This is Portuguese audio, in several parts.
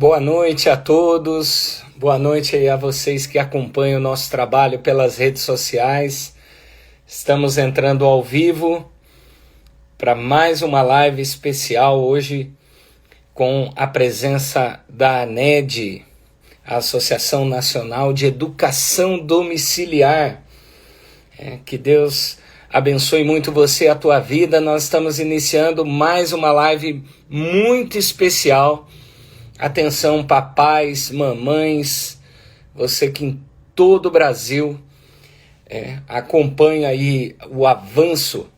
Boa noite a todos, boa noite aí a vocês que acompanham o nosso trabalho pelas redes sociais. Estamos entrando ao vivo para mais uma live especial hoje com a presença da ANED, a Associação Nacional de Educação Domiciliar. Que Deus abençoe muito você e a tua vida. Nós estamos iniciando mais uma live muito especial. Atenção, papais, mamães, você que em todo o Brasil acompanha aí o avanço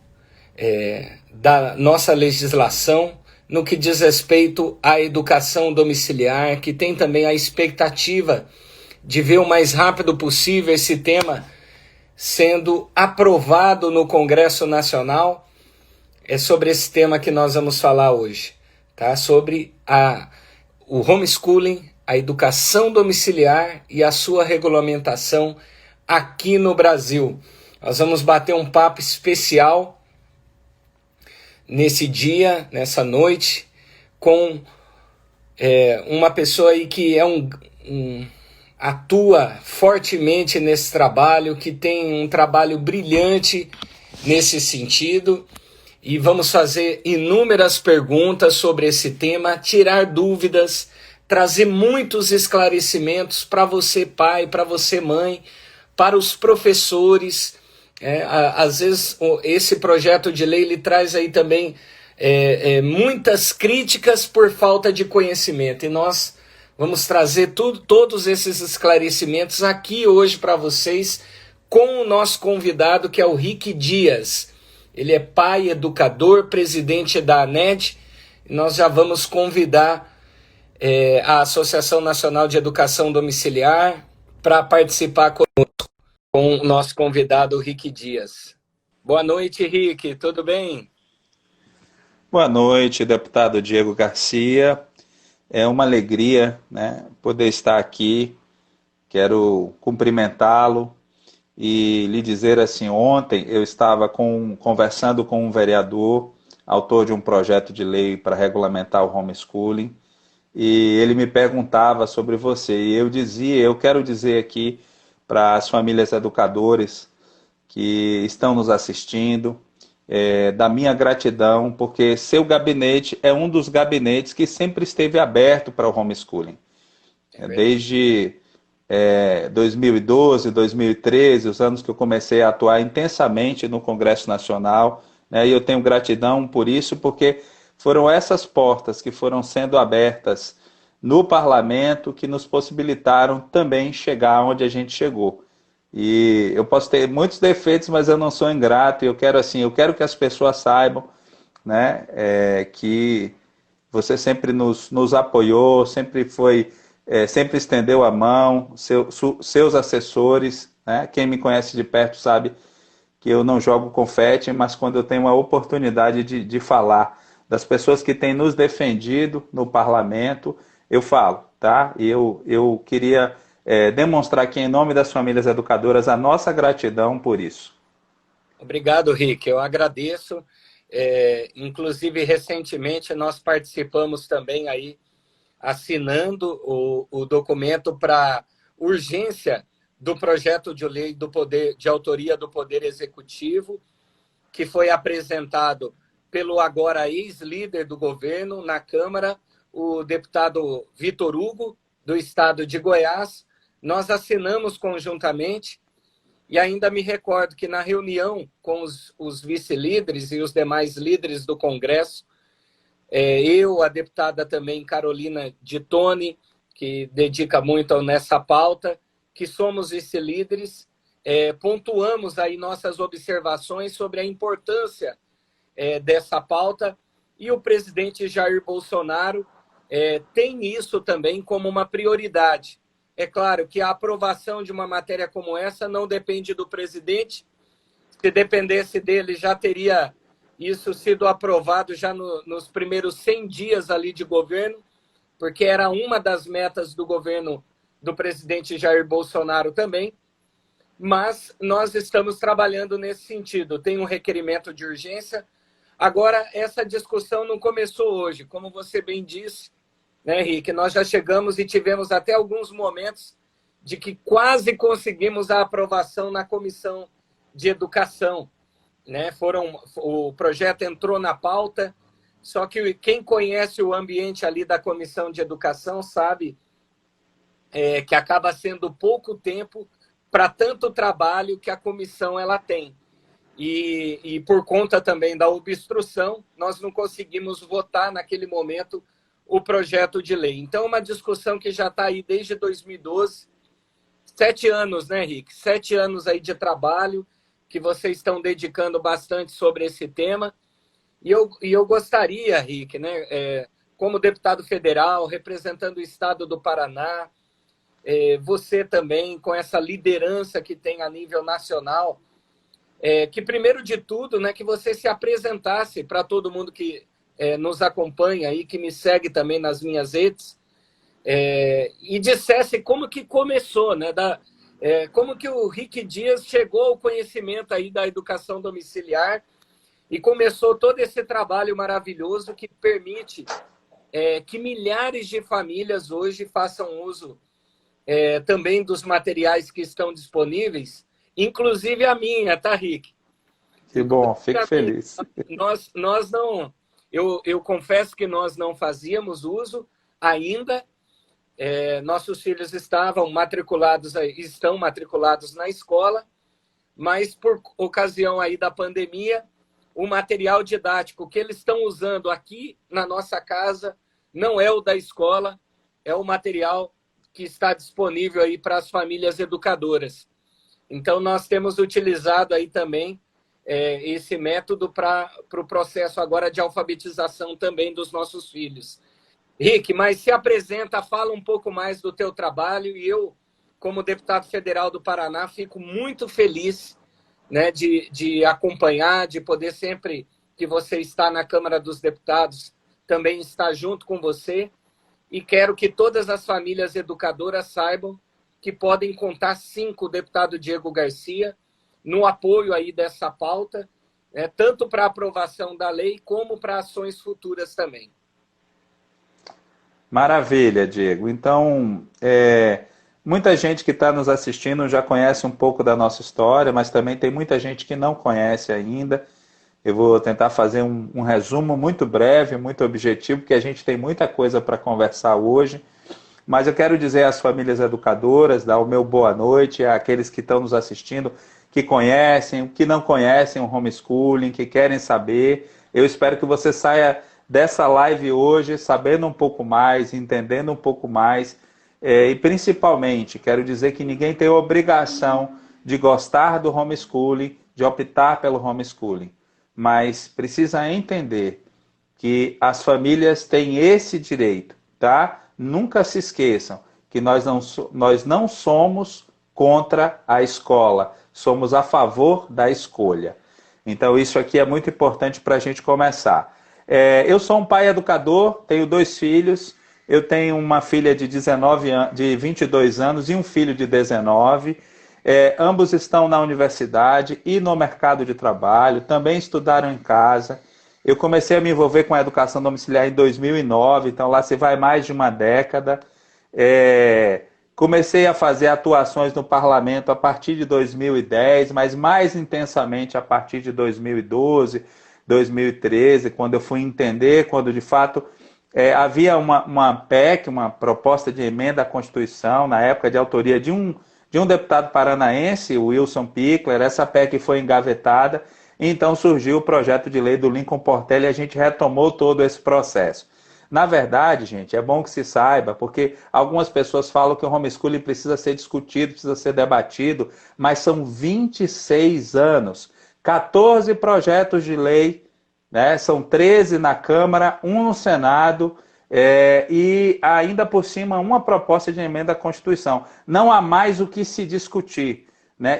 da nossa legislação no que diz respeito à educação domiciliar, que tem também a expectativa de ver o mais rápido possível esse tema sendo aprovado no Congresso Nacional. É sobre esse tema que nós vamos falar hoje, tá? Sobre o homeschooling, a educação domiciliar e a sua regulamentação aqui no Brasil. Nós vamos bater um papo especial nesse dia, nessa noite, com uma pessoa aí que atua fortemente nesse trabalho, que tem um trabalho brilhante nesse sentido. E vamos fazer inúmeras perguntas sobre esse tema, tirar dúvidas, trazer muitos esclarecimentos para você pai, para você mãe, para os professores. Às vezes esse projeto de lei ele traz aí também muitas críticas por falta de conhecimento. E nós vamos trazer todos esses esclarecimentos aqui hoje para vocês com o nosso convidado, que é o Rick Dias. Ele é pai, educador, presidente da ANED. Nós já vamos convidar a Associação Nacional de Educação Domiciliar para participar conosco, com o nosso convidado, Rick Dias. Boa noite, Rick. Tudo bem? Boa noite, deputado Diego Garcia. É uma alegria, né, poder estar aqui. Quero cumprimentá-lo e lhe dizer assim, ontem eu estava conversando com um vereador, autor de um projeto de lei para regulamentar o homeschooling, e ele me perguntava sobre você, e eu quero dizer aqui para as famílias educadoras que estão nos assistindo, da minha gratidão, porque seu gabinete é um dos gabinetes que sempre esteve aberto para o homeschooling. Desde 2012, 2013, os anos que eu comecei a atuar intensamente no Congresso Nacional, né, e eu tenho gratidão por isso, porque foram essas portas que foram sendo abertas no Parlamento que nos possibilitaram também chegar onde a gente chegou. E eu posso ter muitos defeitos, mas eu não sou ingrato, e eu quero que as pessoas saibam, né, que você sempre nos apoiou, sempre estendeu a mão, seus assessores, né? Quem me conhece de perto sabe que eu não jogo confete, mas quando eu tenho uma oportunidade de falar das pessoas que têm nos defendido no parlamento, eu falo, tá? E eu queria demonstrar aqui em nome das famílias educadoras a nossa gratidão por isso. Obrigado, Rick. Eu agradeço. Inclusive, recentemente, nós participamos também aí assinando o documento para urgência do projeto de lei de autoria do Poder Executivo, que foi apresentado pelo agora ex-líder do governo na Câmara, o deputado Vitor Hugo, do estado de Goiás. Nós assinamos conjuntamente e ainda me recordo que na reunião com os vice-líderes e os demais líderes do Congresso, eu, a deputada também Carolina de Tone, que dedica muito nessa pauta, que somos vice-líderes, pontuamos aí nossas observações sobre a importância dessa pauta, e o presidente Jair Bolsonaro tem isso também como uma prioridade. É claro que a aprovação de uma matéria como essa não depende do presidente. Se dependesse dele, já teria isso sido aprovado já nos primeiros 100 dias ali de governo, porque era uma das metas do governo do presidente Jair Bolsonaro também. Mas nós estamos trabalhando nesse sentido. Tem um requerimento de urgência. Agora, essa discussão não começou hoje. Como você bem disse, né, Rick? Nós já chegamos e tivemos até alguns momentos de que quase conseguimos a aprovação na Comissão de Educação, né? O projeto entrou na pauta, só que quem conhece o ambiente ali da Comissão de Educação sabe que acaba sendo pouco tempo para tanto trabalho que a comissão ela tem. E por conta também da obstrução, nós não conseguimos votar naquele momento o projeto de lei. Então, uma discussão que já está aí desde 2012, 7 anos, né, Rick? 7 anos aí de trabalho que vocês estão dedicando bastante sobre esse tema. E eu gostaria, Rick, né, como deputado federal, representando o estado do Paraná, você também, com essa liderança que tem a nível nacional, que primeiro de tudo, né, que você se apresentasse para todo mundo que nos acompanha e que me segue também nas minhas redes, e dissesse como que começou, né, como que o Rick Dias chegou ao conhecimento aí da educação domiciliar e começou todo esse trabalho maravilhoso que permite que milhares de famílias hoje façam uso também dos materiais que estão disponíveis, inclusive a minha, tá, Rick? Que bom, fico feliz. Nós não... Eu confesso que nós não fazíamos uso ainda. Nossos filhos estão matriculados na escola, mas por ocasião aí da pandemia, o material didático que eles estão usando aqui na nossa casa não é o da escola, é o material que está disponível aí para as famílias educadoras. Então, nós temos utilizado aí também esse método para o processo agora de alfabetização também dos nossos filhos. Rick, mas se apresenta, fala um pouco mais do teu trabalho e eu, como deputado federal do Paraná, fico muito feliz, né, de acompanhar, de poder sempre que você está na Câmara dos Deputados, também estar junto com você e quero que todas as famílias educadoras saibam que podem contar sim com o deputado Diego Garcia no apoio aí dessa pauta, tanto para a aprovação da lei como para ações futuras também. Maravilha, Diego. Então, muita gente que está nos assistindo já conhece um pouco da nossa história, mas também tem muita gente que não conhece ainda. Eu vou tentar fazer um resumo muito breve, muito objetivo, porque a gente tem muita coisa para conversar hoje. Mas eu quero dizer às famílias educadoras, dar o meu boa noite, àqueles que estão nos assistindo, que conhecem, que não conhecem o homeschooling, que querem saber. Eu espero que você saia dessa live hoje sabendo um pouco mais, entendendo um pouco mais. E principalmente, quero dizer que ninguém tem obrigação de gostar do homeschooling, de optar pelo homeschooling. Mas precisa entender que as famílias têm esse direito, tá? Nunca se esqueçam que nós não somos contra a escola, somos a favor da escolha. Então isso aqui é muito importante para a gente começar. Eu sou um pai educador, tenho 2 filhos, eu tenho uma filha de 22 anos e um filho de 19. Ambos estão na universidade e no mercado de trabalho, também estudaram em casa. Eu comecei a me envolver com a educação domiciliar em 2009, então lá se vai mais de uma década. Comecei a fazer atuações no parlamento a partir de 2010, mas mais intensamente a partir de 2012, 2013, quando eu fui entender, quando de fato havia uma PEC, uma proposta de emenda à Constituição, na época de autoria de um deputado paranaense, o Wilson Pickler. Essa PEC foi engavetada. Então surgiu o projeto de lei do Lincoln Portela e a gente retomou todo esse processo. Na verdade, gente, é bom que se saiba, porque algumas pessoas falam que o homeschooling precisa ser discutido, precisa ser debatido, mas são 26 anos, 14 projetos de lei, né? São 13 na Câmara, 1 no Senado, e ainda por cima uma proposta de emenda à Constituição. Não há mais o que se discutir.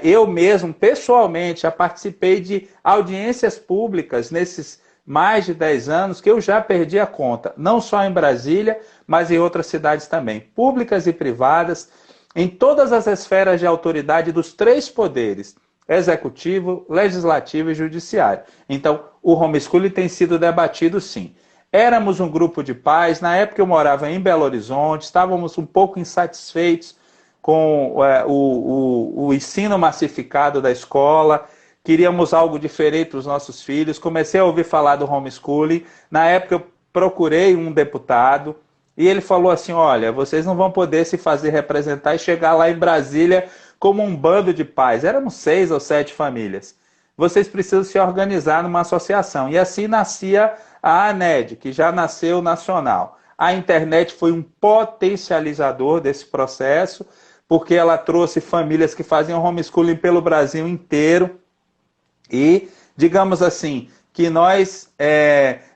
Eu mesmo, pessoalmente, já participei de audiências públicas nesses mais de 10 anos que eu já perdi a conta, não só em Brasília, mas em outras cidades também, públicas e privadas, em todas as esferas de autoridade dos 3 poderes, executivo, legislativo e judiciário. Então, o homeschooling tem sido debatido sim. Éramos um grupo de pais, na época eu morava em Belo Horizonte, estávamos um pouco insatisfeitos com o ensino massificado da escola, queríamos algo diferente para os nossos filhos, comecei a ouvir falar do homeschooling, na época eu procurei um deputado, e ele falou assim, olha, vocês não vão poder se fazer representar e chegar lá em Brasília como um bando de pais, éramos 6 ou 7 famílias, vocês precisam se organizar numa associação, e assim nascia a ANED, que já nasceu nacional. A internet foi um potencializador desse processo, porque ela trouxe famílias que faziam homeschooling pelo Brasil inteiro e, digamos assim, que nós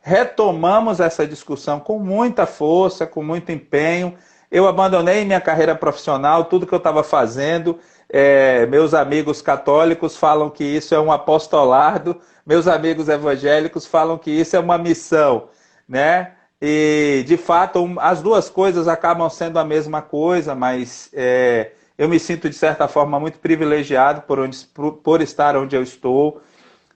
retomamos essa discussão com muita força, com muito empenho. Eu abandonei minha carreira profissional, tudo que eu estava fazendo. Meus amigos católicos falam que isso é um apostolado, meus amigos evangélicos falam que isso é uma missão, né? E, de fato, as duas coisas acabam sendo a mesma coisa, mas eu me sinto, de certa forma, muito privilegiado por estar onde eu estou,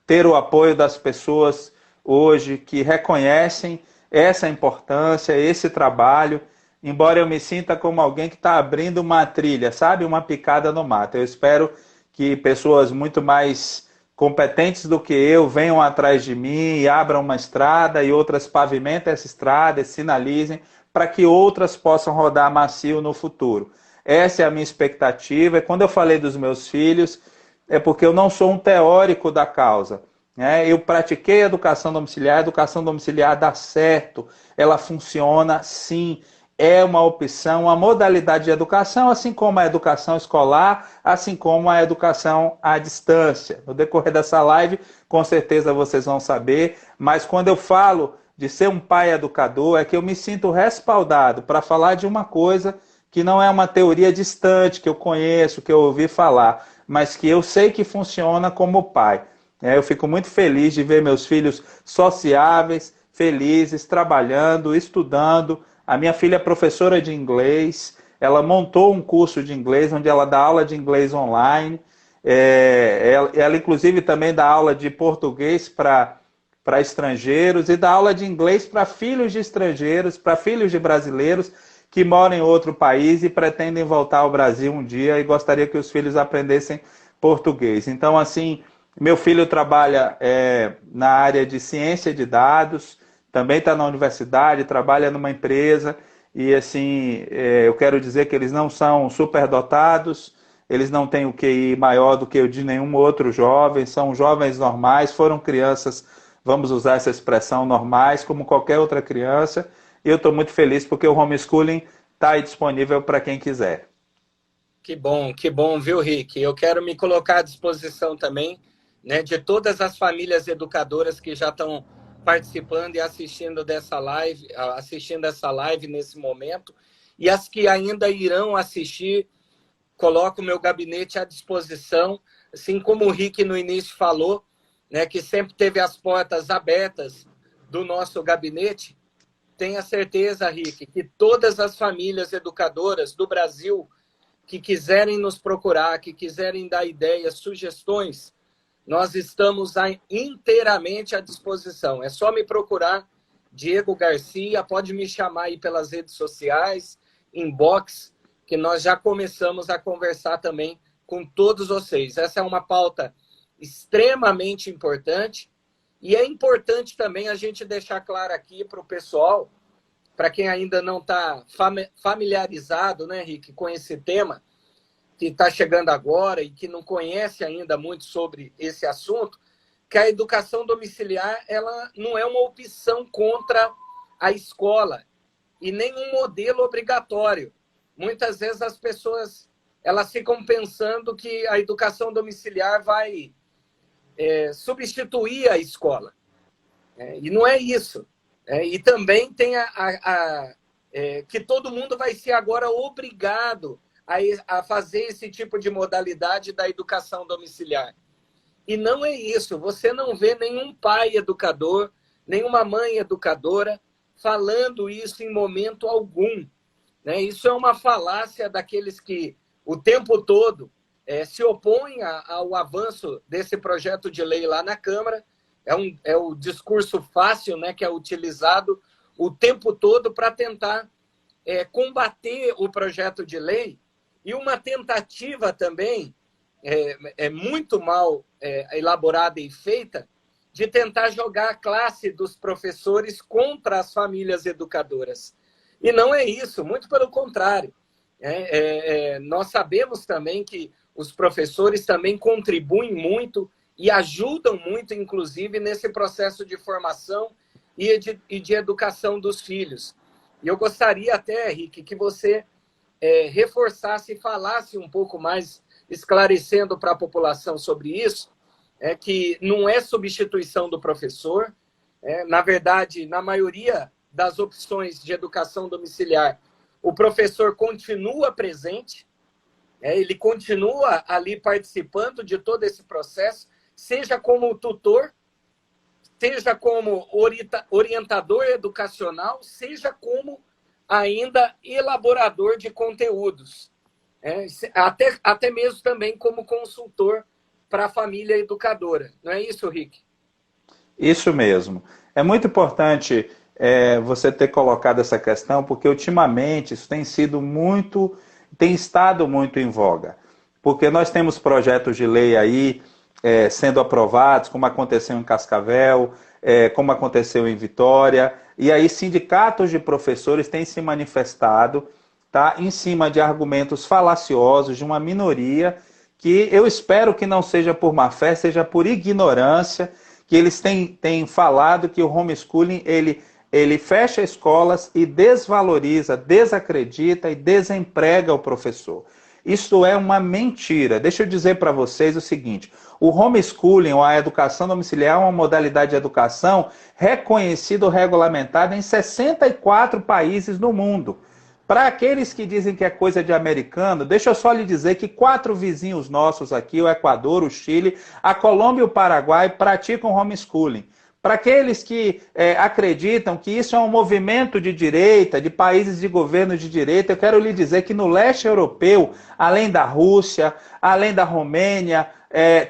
ter o apoio das pessoas hoje que reconhecem essa importância, esse trabalho, embora eu me sinta como alguém que está abrindo uma trilha, sabe? Uma picada no mato. Eu espero que pessoas muito mais competentes do que eu venham atrás de mim e abram uma estrada e outras pavimentem essa estrada e sinalizem para que outras possam rodar macio no futuro. Essa é a minha expectativa. E quando eu falei dos meus filhos, é porque eu não sou um teórico da causa, né? Eu pratiquei educação domiciliar dá certo, ela funciona sim, é uma opção, uma modalidade de educação, assim como a educação escolar, assim como a educação à distância. No decorrer dessa live, com certeza vocês vão saber, mas quando eu falo de ser um pai educador, é que eu me sinto respaldado para falar de uma coisa que não é uma teoria distante, que eu conheço, que eu ouvi falar, mas que eu sei que funciona como pai. Eu fico muito feliz de ver meus filhos sociáveis, felizes, trabalhando, estudando. A minha filha é professora de inglês, ela montou um curso de inglês, onde ela dá aula de inglês online. Ela inclusive, também dá aula de português para estrangeiros e dá aula de inglês para filhos de estrangeiros, para filhos de brasileiros que moram em outro país e pretendem voltar ao Brasil um dia e gostaria que os filhos aprendessem português. Então, assim, meu filho trabalha na área de ciência de dados, também está na universidade, trabalha numa empresa e, assim, eu quero dizer que eles não são superdotados, eles não têm o QI maior do que o de nenhum outro jovem, são jovens normais, foram crianças, vamos usar essa expressão, normais, como qualquer outra criança. E eu estou muito feliz porque o homeschooling está aí disponível para quem quiser. Que bom, viu, Rick? Eu quero me colocar à disposição também, né, de todas as famílias educadoras que já estão participando e assistindo essa live nesse momento, e as que ainda irão assistir, coloco o meu gabinete à disposição, assim como o Rick no início falou, né, que sempre teve as portas abertas do nosso gabinete. Tenha certeza, Rick, que todas as famílias educadoras do Brasil que quiserem nos procurar, que quiserem dar ideias, sugestões, nós estamos inteiramente à disposição. É só me procurar, Diego Garcia, pode me chamar aí pelas redes sociais, inbox, que nós já começamos a conversar também com todos vocês. Essa é uma pauta extremamente importante e é importante também a gente deixar claro aqui para o pessoal, para quem ainda não está familiarizado, né, Rick, com esse tema, que está chegando agora e que não conhece ainda muito sobre esse assunto, que a educação domiciliar ela não é uma opção contra a escola e nem um modelo obrigatório. Muitas vezes as pessoas elas ficam pensando que a educação domiciliar vai substituir a escola. E não é isso. E também tem que todo mundo vai ser agora obrigado a fazer esse tipo de modalidade da educação domiciliar. E não é isso. Você não vê nenhum pai educador, nenhuma mãe educadora falando isso em momento algum. Isso é uma falácia daqueles que o tempo todo se opõem ao avanço desse projeto de lei lá na Câmara. É o discurso fácil, que é utilizado o tempo todo para tentar combater o projeto de lei, e uma tentativa também muito mal elaborada e feita de tentar jogar a classe dos professores contra as famílias educadoras. E não é isso, muito pelo contrário. Nós sabemos também que os professores também contribuem muito e ajudam muito, inclusive, nesse processo de formação e de educação dos filhos. E eu gostaria até, Rick, que você reforçasse e falasse um pouco mais, esclarecendo para a população sobre isso, que não é substituição do professor. Na verdade, na maioria das opções de educação domiciliar, o professor continua presente, ele continua ali participando de todo esse processo, seja como tutor, seja como orientador educacional, seja como ainda elaborador de conteúdos, até mesmo também como consultor para a família educadora. Não é isso, Rick? Isso mesmo. É muito importante você ter colocado essa questão, porque ultimamente isso tem estado muito em voga. Porque nós temos projetos de lei aí sendo aprovados, como aconteceu em Cascavel, como aconteceu em Vitória, e aí sindicatos de professores têm se manifestado, tá, em cima de argumentos falaciosos de uma minoria que eu espero que não seja por má fé, seja por ignorância, que eles têm falado que o homeschooling ele fecha escolas e desvaloriza, desacredita e desemprega o professor. Isso é uma mentira. Deixa eu dizer para vocês o seguinte: o homeschooling, ou a educação domiciliar, é uma modalidade de educação reconhecida ou regulamentada em 64 países no mundo. Para aqueles que dizem que é coisa de americano, deixa eu só lhe dizer que 4 vizinhos nossos aqui, o Equador, o Chile, a Colômbia e o Paraguai, praticam homeschooling. Para aqueles que acreditam que isso é um movimento de direita, de países de governo de direita, eu quero lhe dizer que no leste europeu, além da Rússia, além da Romênia,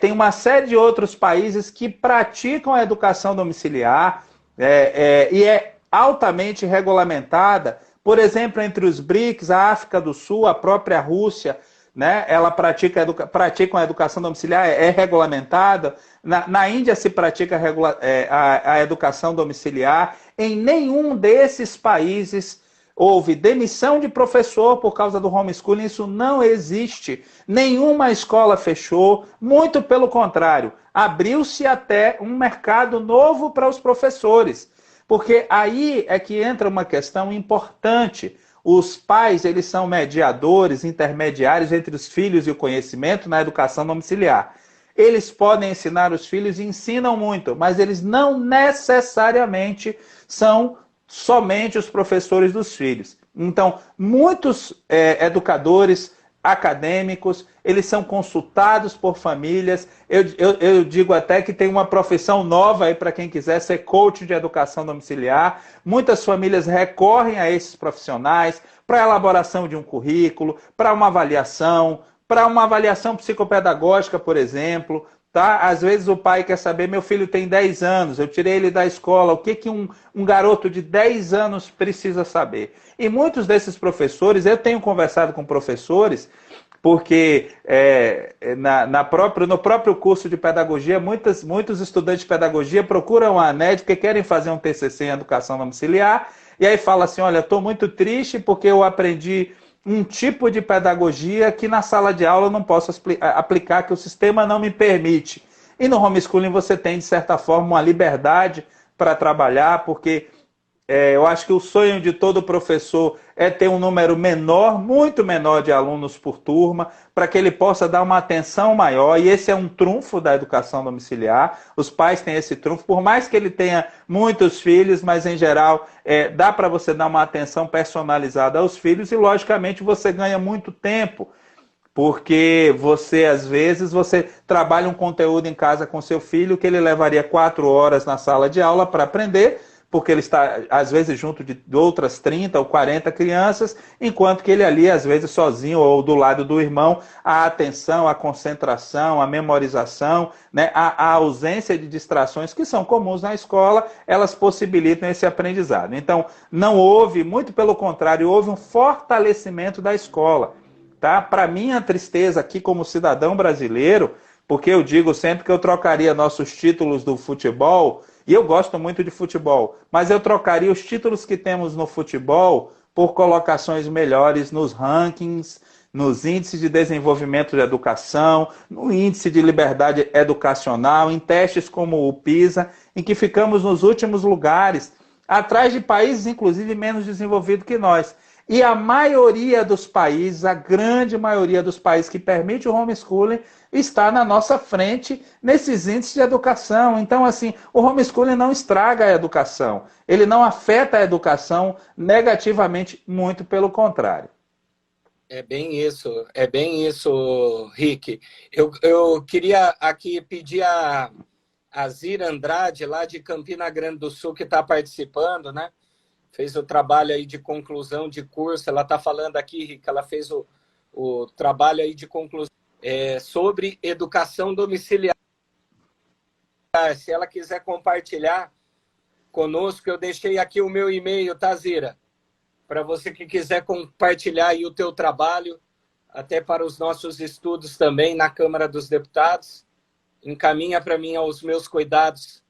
tem uma série de outros países que praticam a educação domiciliar e é altamente regulamentada. Por exemplo, entre os BRICS, a África do Sul, a própria Rússia, né, ela pratica a educação domiciliar, é regulamentada. Na Índia se pratica a educação domiciliar. Em nenhum desses países houve demissão de professor por causa do homeschooling. Isso não existe. Nenhuma escola fechou. Muito pelo contrário, abriu-se até um mercado novo para os professores. Porque aí é que entra uma questão importante. Os pais, eles são mediadores, intermediários entre os filhos e o conhecimento na educação domiciliar. Eles podem ensinar os filhos e ensinam muito, mas eles não necessariamente são somente os professores dos filhos. Então, muitos educadores acadêmicos, eles são consultados por famílias. Eu digo até que tem uma profissão nova aí para quem quiser ser coach de educação domiciliar. Muitas famílias recorrem a esses profissionais para a elaboração de um currículo, para uma avaliação psicopedagógica, por exemplo. Tá? Às vezes o pai quer saber, meu filho tem 10 anos, eu tirei ele da escola, o que um garoto de 10 anos precisa saber? E muitos desses professores, eu tenho conversado com professores, porque no próprio curso de pedagogia, muitos estudantes de pedagogia procuram a ANED porque querem fazer um TCC em educação domiciliar, e aí fala assim, olha, estou muito triste porque eu aprendi um tipo de pedagogia que na sala de aula eu não posso aplicar, que o sistema não me permite. E no homeschooling você tem, de certa forma, uma liberdade para trabalhar, porque eu acho que o sonho de todo professor é ter um número menor, muito menor de alunos por turma, para que ele possa dar uma atenção maior, e esse é um trunfo da educação domiciliar. Os pais têm esse trunfo, por mais que ele tenha muitos filhos, mas em geral dá para você dar uma atenção personalizada aos filhos, e logicamente você ganha muito tempo, porque às vezes, você trabalha um conteúdo em casa com seu filho que ele levaria 4 horas na sala de aula para aprender. porque ele está, às vezes, junto de outras 30 ou 40 crianças, enquanto que ele ali, às vezes, sozinho ou do lado do irmão, a atenção, a concentração, a memorização, né, a ausência de distrações que são comuns na escola, elas possibilitam esse aprendizado. Então, não houve, muito pelo contrário, houve um fortalecimento da escola. Tá? Para minha tristeza aqui como cidadão brasileiro, porque eu digo sempre que eu trocaria nossos títulos do futebol, e eu gosto muito de futebol, mas eu trocaria os títulos que temos no futebol por colocações melhores nos rankings, nos índices de desenvolvimento de educação, no índice de liberdade educacional, em testes como o PISA, em que ficamos nos últimos lugares, atrás de países, inclusive, menos desenvolvidos que nós. E a maioria dos países, a grande maioria dos países que permite o homeschooling, está na nossa frente nesses índices de educação. Então, assim, o homeschooling não estraga a educação. Ele não afeta a educação negativamente, muito pelo contrário. É bem isso, Rick. Eu queria aqui pedir a Zira Andrade, lá de Campina Grande do Sul, que está participando, né? Fez o trabalho aí de conclusão de curso. Ela está falando aqui, Rick, ela fez o trabalho aí de conclusão sobre educação domiciliar. Se ela quiser compartilhar conosco, eu deixei aqui o meu e-mail, tá, Zira? Para você que quiser compartilhar aí o teu trabalho, até para os nossos estudos também na Câmara dos Deputados, encaminha para mim aos meus cuidados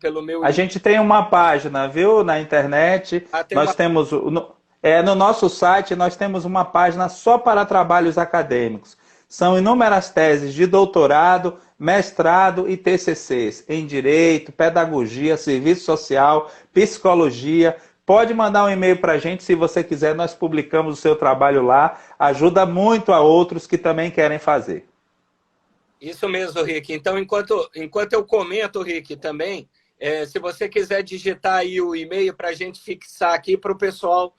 pelo meu... A gente tem uma página, viu, na internet. Nós temos... no nosso site, nós temos uma página só para trabalhos acadêmicos. São inúmeras teses de doutorado, mestrado e TCCs em Direito, Pedagogia, Serviço Social, Psicologia. Pode mandar um e-mail para a gente se você quiser, nós publicamos o seu trabalho lá. Ajuda muito a outros que também querem fazer. Isso mesmo, Rick. Então, enquanto eu comento, Rick, também, se você quiser digitar aí o e-mail para a gente fixar aqui para o pessoal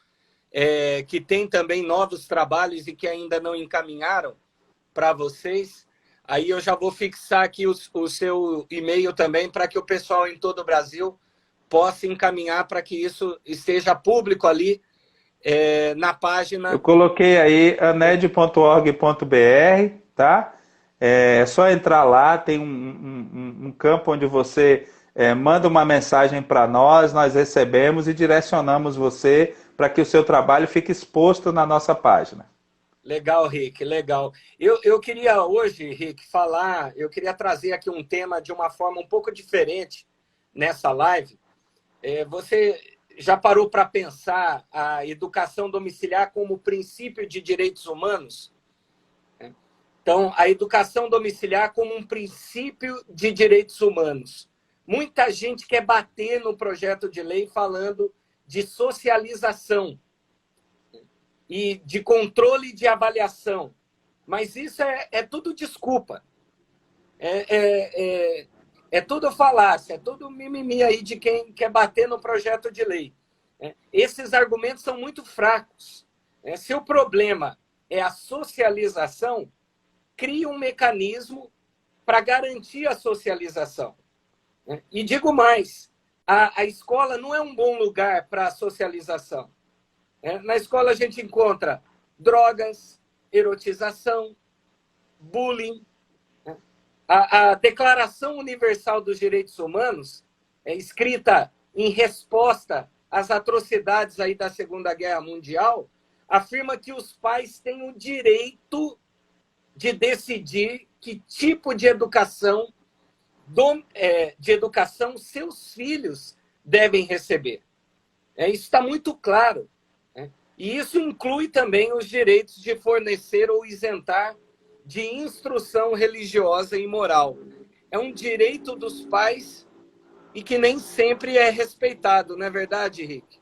que tem também novos trabalhos e que ainda não encaminharam para vocês, aí eu já vou fixar aqui o seu e-mail também para que o pessoal em todo o Brasil possa encaminhar para que isso esteja público ali na página. Eu coloquei aí aned.org.br, tá? É só entrar lá, tem um campo onde você manda uma mensagem para nós recebemos e direcionamos você para que o seu trabalho fique exposto na nossa página. Legal, Rick, legal. Eu queria hoje, Rick, eu queria trazer aqui um tema de uma forma um pouco diferente nessa live. Você já parou para pensar a educação domiciliar como princípio de direitos humanos? Então, a educação domiciliar como um princípio de direitos humanos. Muita gente quer bater no projeto de lei falando de socialização e de controle de avaliação. Mas isso é tudo desculpa. É tudo falácia, é tudo mimimi aí de quem quer bater no projeto de lei. Esses argumentos são muito fracos. Se o problema é a socialização, crie um mecanismo para garantir a socialização. E digo mais, a escola não é um bom lugar para a socialização. Na escola a gente encontra drogas, erotização, bullying. A Declaração Universal dos Direitos Humanos, escrita em resposta às atrocidades aí da Segunda Guerra Mundial, afirma que os pais têm o direito de decidir que tipo de educação seus filhos devem receber. Isso está muito claro. E isso inclui também os direitos de fornecer ou isentar de instrução religiosa e moral. É um direito dos pais e que nem sempre é respeitado, não é verdade, Rick?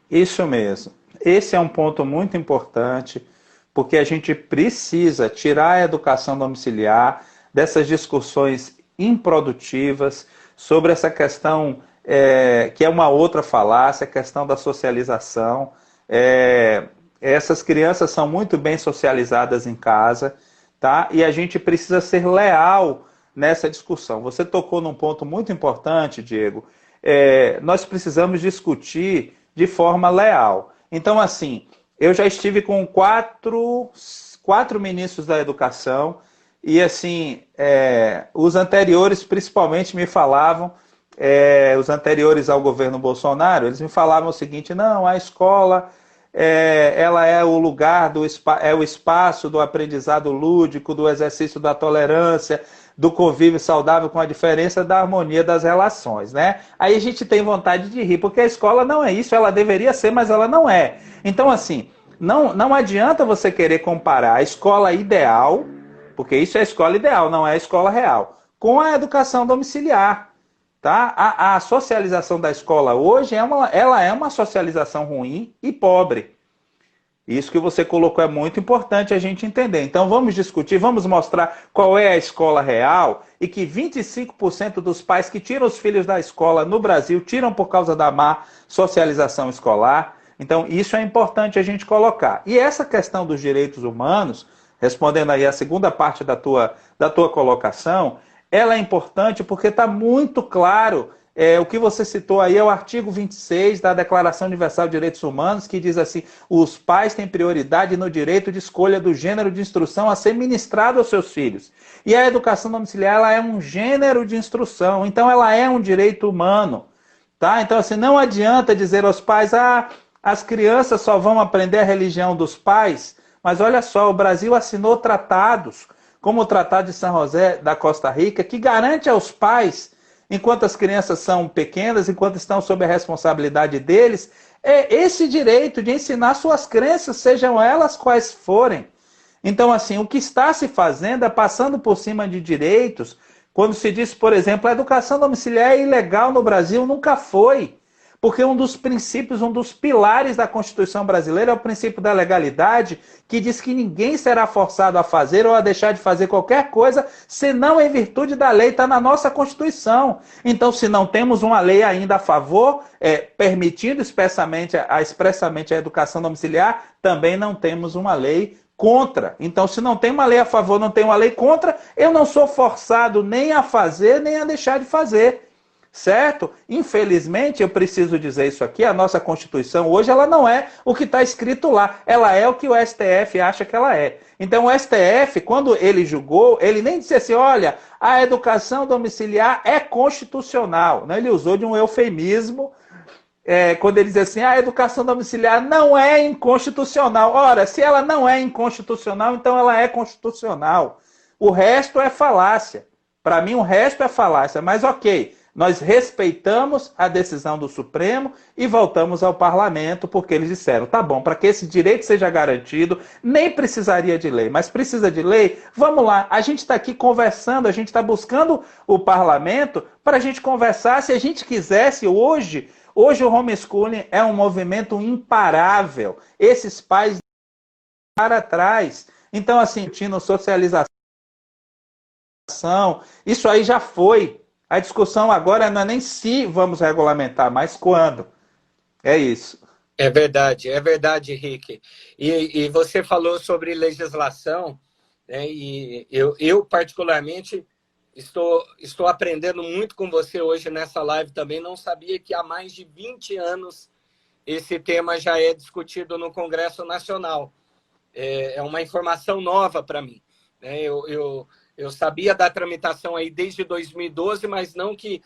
Isso mesmo. Esse é um ponto muito importante, porque a gente precisa tirar a educação domiciliar dessas discussões improdutivas sobre essa questão que é uma outra falácia, a questão da socialização. Essas crianças são muito bem socializadas em casa, tá? E a gente precisa ser leal nessa discussão. Você tocou num ponto muito importante, Diego, nós precisamos discutir de forma leal. Então, assim, eu já estive com quatro ministros da educação e, assim, os anteriores principalmente me falavam, os anteriores ao governo Bolsonaro, eles me falavam o seguinte: não, a escola ela é o lugar, é o espaço do aprendizado lúdico, do exercício da tolerância, do convívio saudável com a diferença da harmonia das relações, né? Aí a gente tem vontade de rir, porque a escola não é isso, ela deveria ser, mas ela não é. Então, assim, não adianta você querer comparar a escola ideal, porque isso é a escola ideal, não é a escola real, com a educação domiciliar. Tá? A socialização da escola hoje ela é uma socialização ruim e pobre. Isso que você colocou é muito importante a gente entender. Então vamos discutir, vamos mostrar qual é a escola real e que 25% dos pais que tiram os filhos da escola no Brasil tiram por causa da má socialização escolar. Então isso é importante a gente colocar. E essa questão dos direitos humanos, respondendo aí a segunda parte da tua colocação, ela é importante porque está muito claro, o que você citou aí é o artigo 26 da Declaração Universal de Direitos Humanos, que diz assim: os pais têm prioridade no direito de escolha do gênero de instrução a ser ministrado aos seus filhos. E a educação domiciliar ela é um gênero de instrução, então ela é um direito humano. Tá? Então, assim, não adianta dizer aos pais: as crianças só vão aprender a religião dos pais, mas olha só, o Brasil assinou tratados, como o Tratado de São José da Costa Rica, que garante aos pais, enquanto as crianças são pequenas, enquanto estão sob a responsabilidade deles, esse direito de ensinar suas crenças, sejam elas quais forem. Então, assim, o que está se fazendo é passando por cima de direitos, quando se diz, por exemplo, a educação domiciliar é ilegal no Brasil, nunca foi. Porque um dos princípios, um dos pilares da Constituição brasileira é o princípio da legalidade, que diz que ninguém será forçado a fazer ou a deixar de fazer qualquer coisa, senão em virtude da lei, está na nossa Constituição. Então, se não temos uma lei ainda a favor, permitindo expressamente a educação domiciliar, também não temos uma lei contra. Então, se não tem uma lei a favor, não tem uma lei contra, eu não sou forçado nem a fazer, nem a deixar de fazer. Certo? Infelizmente, eu preciso dizer isso aqui, a nossa Constituição hoje ela não é o que está escrito lá, ela é o que o STF acha que ela é. Então o STF, quando ele julgou, ele nem disse assim: olha, a educação domiciliar é constitucional. Não, ele usou de um eufemismo, quando ele diz assim: a educação domiciliar não é inconstitucional. Ora, se ela não é inconstitucional, então ela é constitucional. O resto é falácia. Para mim, o resto é falácia, mas ok. Nós respeitamos a decisão do Supremo e voltamos ao parlamento, porque eles disseram: tá bom, para que esse direito seja garantido, nem precisaria de lei, mas precisa de lei? Vamos lá, a gente está aqui conversando, a gente está buscando o parlamento para a gente conversar. Se a gente quisesse hoje o homeschooling é um movimento imparável. Esses pais para trás. Então, assim, socialização, isso aí já foi. A discussão agora não é nem se vamos regulamentar, mas quando. É isso. É verdade, Rick. E você falou sobre legislação, né? E eu particularmente, estou aprendendo muito com você hoje nessa live também. Não sabia que há mais de 20 anos esse tema já é discutido no Congresso Nacional. É uma informação nova para mim, né? Eu sabia da tramitação aí desde 2012, mas não que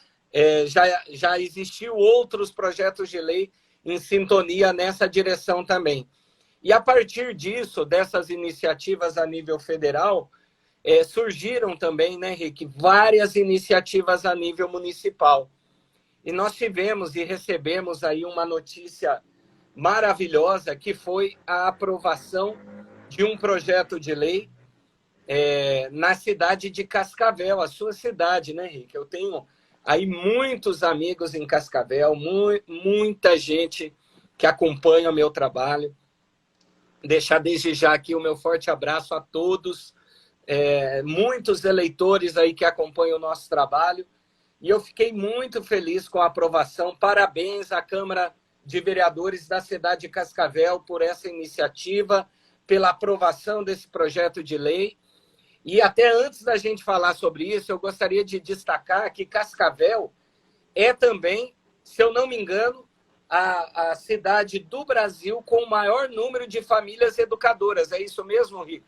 já existiu outros projetos de lei em sintonia nessa direção também. E a partir disso, dessas iniciativas a nível federal, surgiram também, né, Rick, várias iniciativas a nível municipal. E nós tivemos e recebemos aí uma notícia maravilhosa, que foi a aprovação de um projeto de lei na cidade de Cascavel, a sua cidade, né, Rick? Eu tenho aí muitos amigos em Cascavel, muita gente que acompanha o meu trabalho. Deixar desde já aqui o meu forte abraço a todos, muitos eleitores aí que acompanham o nosso trabalho. E eu fiquei muito feliz com a aprovação. Parabéns à Câmara de Vereadores da cidade de Cascavel por essa iniciativa, pela aprovação desse projeto de lei. E até antes da gente falar sobre isso, eu gostaria de destacar que Cascavel é também se eu não me engano, a cidade do Brasil com o maior número de famílias educadoras. É isso mesmo, Rick?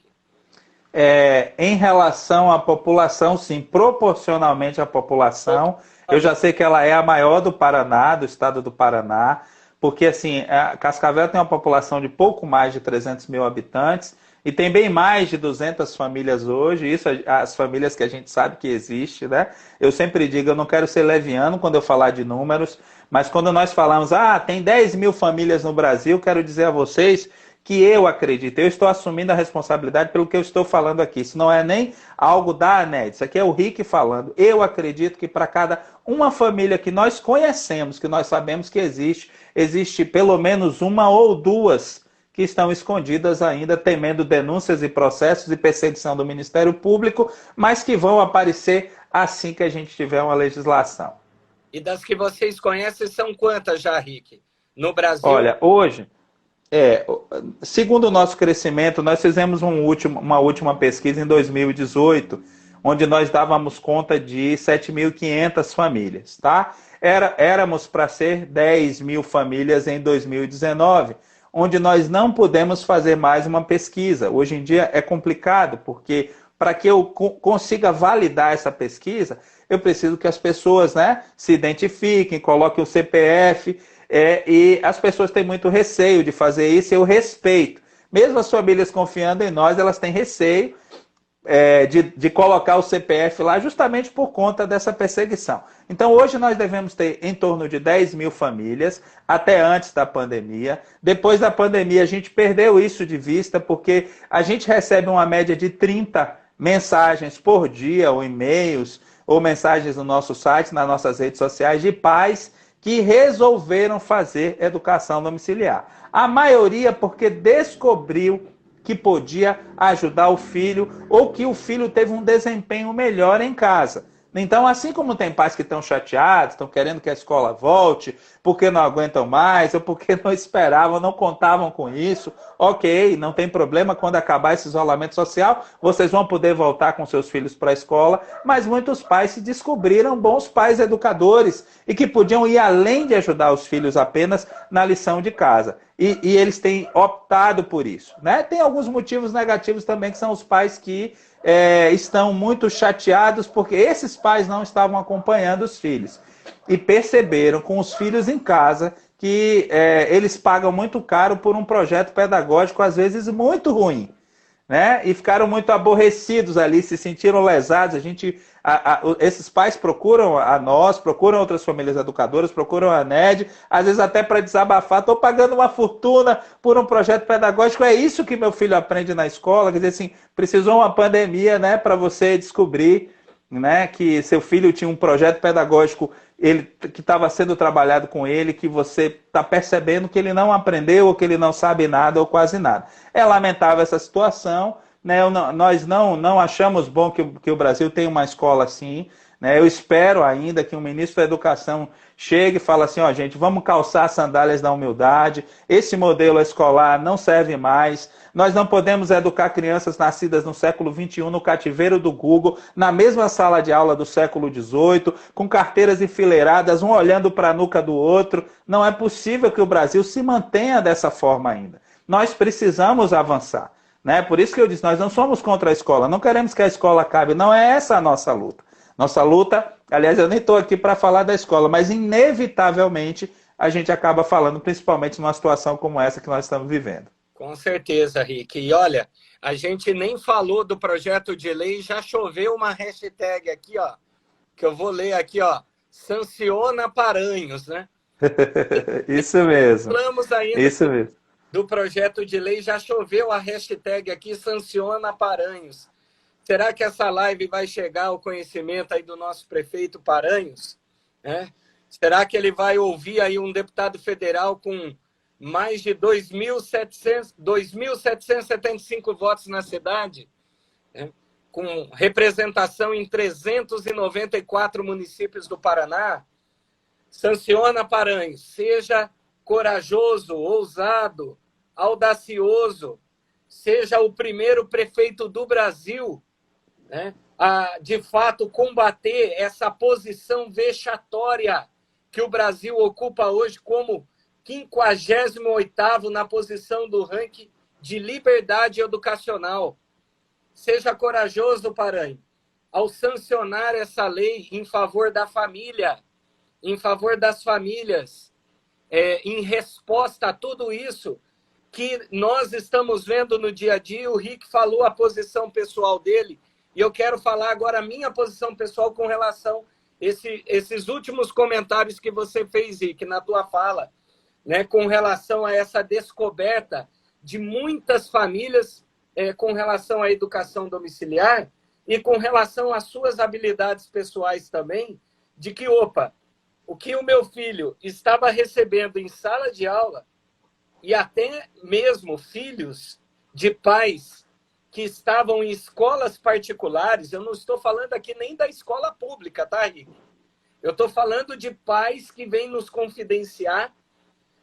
Em relação à população, sim, proporcionalmente à população, eu já sei que ela é a maior do Paraná, do estado do Paraná, porque assim, a Cascavel tem uma população de pouco mais de 300 mil habitantes e tem bem mais de 200 famílias hoje, isso as famílias que a gente sabe que existe, né? Eu sempre digo, eu não quero ser leviano quando eu falar de números, mas quando nós falamos, tem 10 mil famílias no Brasil, quero dizer a vocês que eu acredito, eu estou assumindo a responsabilidade pelo que eu estou falando aqui. Isso não é nem algo da ANED, isso aqui é o Rick falando. Eu acredito que para cada uma família que nós conhecemos, que nós sabemos que existe pelo menos uma ou duas que estão escondidas ainda, temendo denúncias e processos e perseguição do Ministério Público, mas que vão aparecer assim que a gente tiver uma legislação. E das que vocês conhecem, são quantas já, Rick? No Brasil? Olha, hoje... segundo o nosso crescimento, nós fizemos uma última pesquisa em 2018, onde nós dávamos conta de 7.500 famílias, tá? Éramos para ser 10 mil famílias em 2019, onde nós não pudemos fazer mais uma pesquisa. Hoje em dia é complicado, porque para que eu consiga validar essa pesquisa, eu preciso que as pessoas, né, se identifiquem, coloquem o CPF, e as pessoas têm muito receio de fazer isso, e eu respeito. Mesmo as famílias confiando em nós, elas têm receio de colocar o CPF lá justamente por conta dessa perseguição. Então hoje nós devemos ter em torno de 10 mil famílias, até antes da pandemia. Depois da pandemia a gente perdeu isso de vista, porque a gente recebe uma média de 30 mensagens por dia, ou e-mails, ou mensagens no nosso site, nas nossas redes sociais, de pais que resolveram fazer educação domiciliar. A maioria porque descobriu que podia ajudar o filho ou que o filho teve um desempenho melhor em casa. Então, assim como tem pais que estão chateados, estão querendo que a escola volte, porque não aguentam mais, ou porque não esperavam, não contavam com isso, ok, não tem problema, quando acabar esse isolamento social, vocês vão poder voltar com seus filhos para a escola, mas muitos pais se descobriram bons pais educadores e que podiam ir além de ajudar os filhos apenas na lição de casa. E eles têm optado por isso, né? Tem alguns motivos negativos também, que são os pais que estão muito chateados porque esses pais não estavam acompanhando os filhos e perceberam com os filhos em casa que eles pagam muito caro por um projeto pedagógico às vezes muito ruim, né? E ficaram muito aborrecidos ali, se sentiram lesados. Esses pais procuram a nós, procuram outras famílias educadoras, procuram a ANED, às vezes até para desabafar. Estou pagando uma fortuna por um projeto pedagógico, é isso que meu filho aprende na escola. Quer dizer assim, precisou uma pandemia, né, para você descobrir, né, que seu filho tinha um projeto pedagógico que estava sendo trabalhado com ele, que você está percebendo que ele não aprendeu, ou que ele não sabe nada, ou quase nada. É lamentável essa situação, né? Nós não achamos bom que o Brasil tenha uma escola assim, né? Eu espero ainda que o ministro da Educação chegue e fale assim, gente, vamos calçar as sandálias da humildade, esse modelo escolar não serve mais, nós não podemos educar crianças nascidas no século XXI no cativeiro do Google, na mesma sala de aula do século XVIII, com carteiras enfileiradas, um olhando para a nuca do outro. Não é possível que o Brasil se mantenha dessa forma ainda. Nós precisamos avançar, né? Por isso que eu disse, nós não somos contra a escola, não queremos que a escola acabe, não é essa a nossa luta. Nossa luta, aliás, eu nem estou aqui para falar da escola, mas inevitavelmente a gente acaba falando, principalmente numa situação como essa que nós estamos vivendo. Com certeza, Rick. E olha, a gente nem falou do projeto de lei, já choveu uma hashtag aqui, que eu vou ler aqui, sanciona Paranhos, né? Isso mesmo. Falamos ainda isso mesmo. Do projeto de lei, já choveu a hashtag aqui, sanciona Paranhos. Será que essa live vai chegar ao conhecimento aí do nosso prefeito Paranhos? Será que ele vai ouvir aí um deputado federal com mais de 2.775 votos na cidade, com representação em 394 municípios do Paraná? Sanciona Paranhos, seja corajoso, ousado, audacioso, seja o primeiro prefeito do Brasil, a, de fato, combater essa posição vexatória que o Brasil ocupa hoje como 58º na posição do ranking de liberdade educacional. Seja corajoso, Paranhos, ao sancionar essa lei em favor da família, em favor das famílias, em resposta a tudo isso que nós estamos vendo no dia a dia. O Rick falou a posição pessoal dele, e eu quero falar agora a minha posição pessoal com relação a esses últimos comentários que você fez, Rick, na tua fala, né, com relação a essa descoberta de muitas famílias com relação à educação domiciliar e com relação às suas habilidades pessoais também, de que, opa, o que o meu filho estava recebendo em sala de aula, e até mesmo filhos de pais que estavam em escolas particulares, eu não estou falando aqui nem da escola pública, tá, Rick? Eu estou falando de pais que vêm nos confidenciar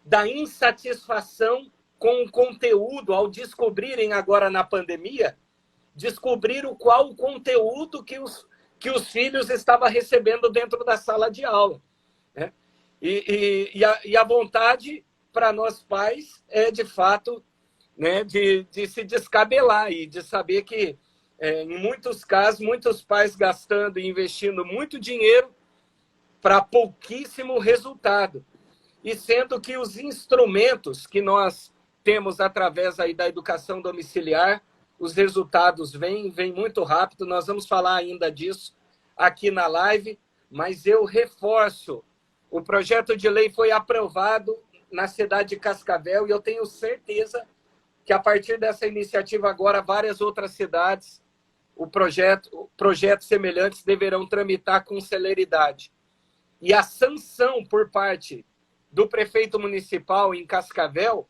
da insatisfação com o conteúdo ao descobrirem agora na pandemia, descobriram qual o conteúdo que os filhos estavam recebendo dentro da sala de aula, né? E a vontade para nós pais é, de fato, né, de se descabelar e de saber que, em muitos casos, muitos pais gastando e investindo muito dinheiro para pouquíssimo resultado. E sendo que os instrumentos que nós temos através aí da educação domiciliar, os resultados vêm muito rápido. Nós vamos falar ainda disso aqui na live, mas eu reforço, o projeto de lei foi aprovado na cidade de Cascavel, e eu tenho certeza que a partir dessa iniciativa agora, várias outras cidades, projetos semelhantes deverão tramitar com celeridade. E a sanção por parte do prefeito municipal em Cascavel,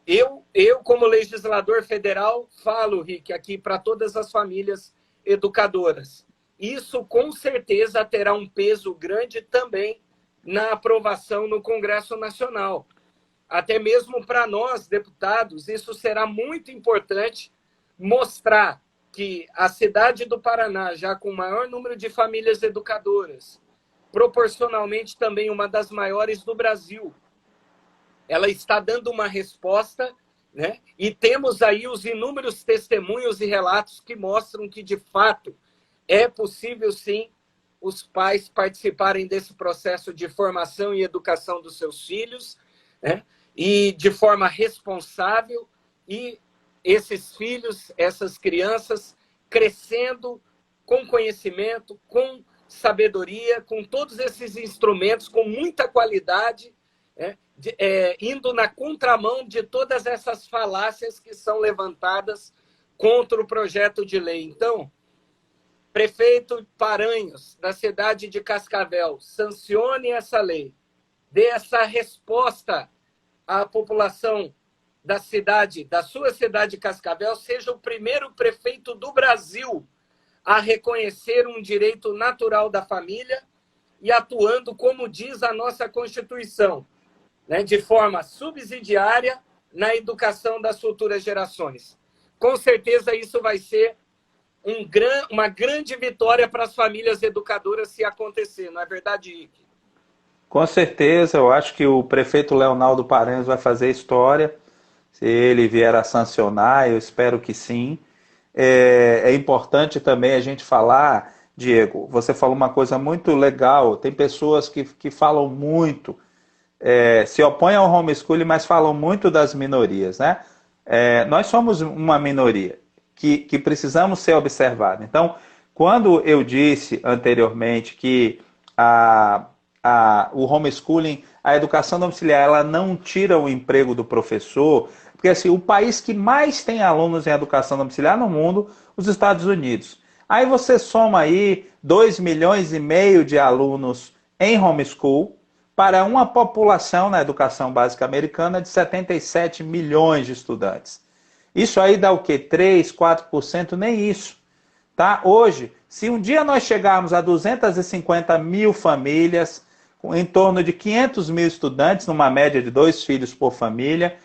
eu como legislador federal, falo, Rick, aqui para todas as famílias educadoras. Isso, com certeza, terá um peso grande também na aprovação no Congresso Nacional. Até mesmo para nós, deputados, isso será muito importante mostrar que a cidade do Paraná, já com o maior número de famílias educadoras, proporcionalmente também uma das maiores do Brasil, ela está dando uma resposta, né? E temos aí os inúmeros testemunhos e relatos que mostram que, de fato, é possível, sim, os pais participarem desse processo de formação e educação dos seus filhos, né? E de forma responsável, e esses filhos, essas crianças, crescendo com conhecimento, com sabedoria, com todos esses instrumentos, com muita qualidade, né? Indo na contramão de todas essas falácias que são levantadas contra o projeto de lei. Então, prefeito Paranhos, da cidade de Cascavel, sancione essa lei, dê essa resposta à população da cidade, da sua cidade de Cascavel, seja o primeiro prefeito do Brasil a reconhecer um direito natural da família e atuando como diz a nossa Constituição, né, de forma subsidiária na educação das futuras gerações. Com certeza isso vai ser uma grande vitória para as famílias educadoras se acontecer, não é verdade, Ike? Com certeza, eu acho que o prefeito Leonardo Paranhos vai fazer história, se ele vier a sancionar, eu espero que sim. É importante também a gente falar, Diego, você falou uma coisa muito legal, tem pessoas que falam muito, se opõem ao homeschooling, mas falam muito das minorias, né? Nós somos uma minoria que precisamos ser observados. Então, quando eu disse anteriormente que o homeschooling, a educação domiciliar, ela não tira o emprego do professor, porque assim, o país que mais tem alunos em educação domiciliar no mundo, os Estados Unidos. Aí você soma aí 2,5 milhões de alunos em homeschool para uma população na educação básica americana de 77 milhões de estudantes. Isso aí dá o quê? 3, 4%? Nem isso. Tá? Hoje, se um dia nós chegarmos a 250 mil famílias, em torno de 500 mil estudantes, numa média de 2 filhos por família,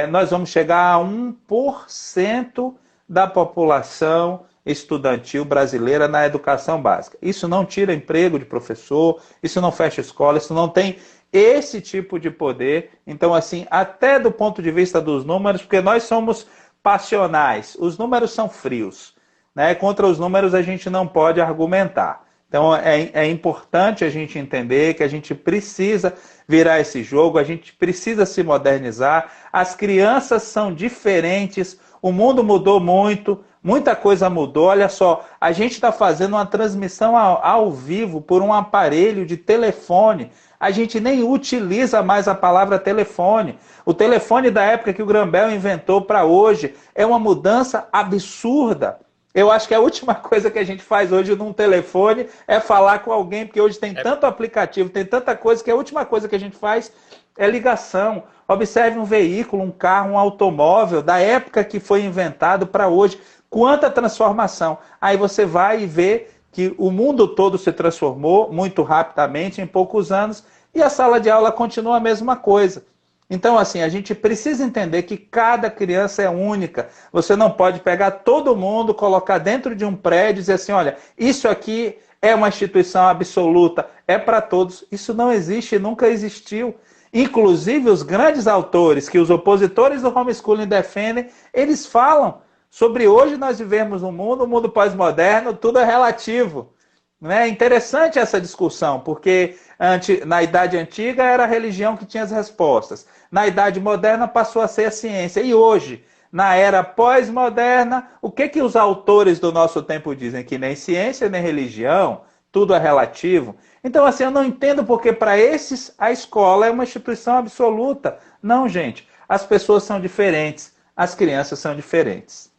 nós vamos chegar a 1% da população estudantil brasileira na educação básica. Isso não tira emprego de professor, isso não fecha escola, isso não tem esse tipo de poder. Então, assim, até do ponto de vista dos números, porque nós somos passionais, os números são frios, né? Contra os números a gente não pode argumentar. Então é importante a gente entender que a gente precisa virar esse jogo, a gente precisa se modernizar, as crianças são diferentes, o mundo mudou muito, muita coisa mudou. Olha só, a gente está fazendo uma transmissão ao vivo por um aparelho de telefone. A gente nem utiliza mais a palavra telefone. O telefone da época que o Graham inventou para hoje é uma mudança absurda. Eu acho que a última coisa que a gente faz hoje num telefone é falar com alguém, porque hoje tem tanto aplicativo, tem tanta coisa, que a última coisa que a gente faz é ligação. Observe um veículo, um carro, um automóvel, da época que foi inventado para hoje. Quanta transformação. Aí você vai e vê que o mundo todo se transformou muito rapidamente, em poucos anos, e a sala de aula continua a mesma coisa. Então, assim, a gente precisa entender que cada criança é única. Você não pode pegar todo mundo, colocar dentro de um prédio e dizer assim, olha, isso aqui é uma instituição absoluta, é para todos. Isso não existe e nunca existiu. Inclusive, os grandes autores que os opositores do homeschooling defendem, eles falam sobre hoje nós vivemos um mundo pós-moderno, tudo é relativo. É interessante essa discussão, porque na Idade Antiga era a religião que tinha as respostas. Na Idade Moderna passou a ser a ciência. E hoje, na era pós-moderna, o que os autores do nosso tempo dizem? Que nem ciência, nem religião, tudo é relativo. Então, assim, eu não entendo porque para esses a escola é uma instituição absoluta. Não, gente. As pessoas são diferentes, as crianças são diferentes.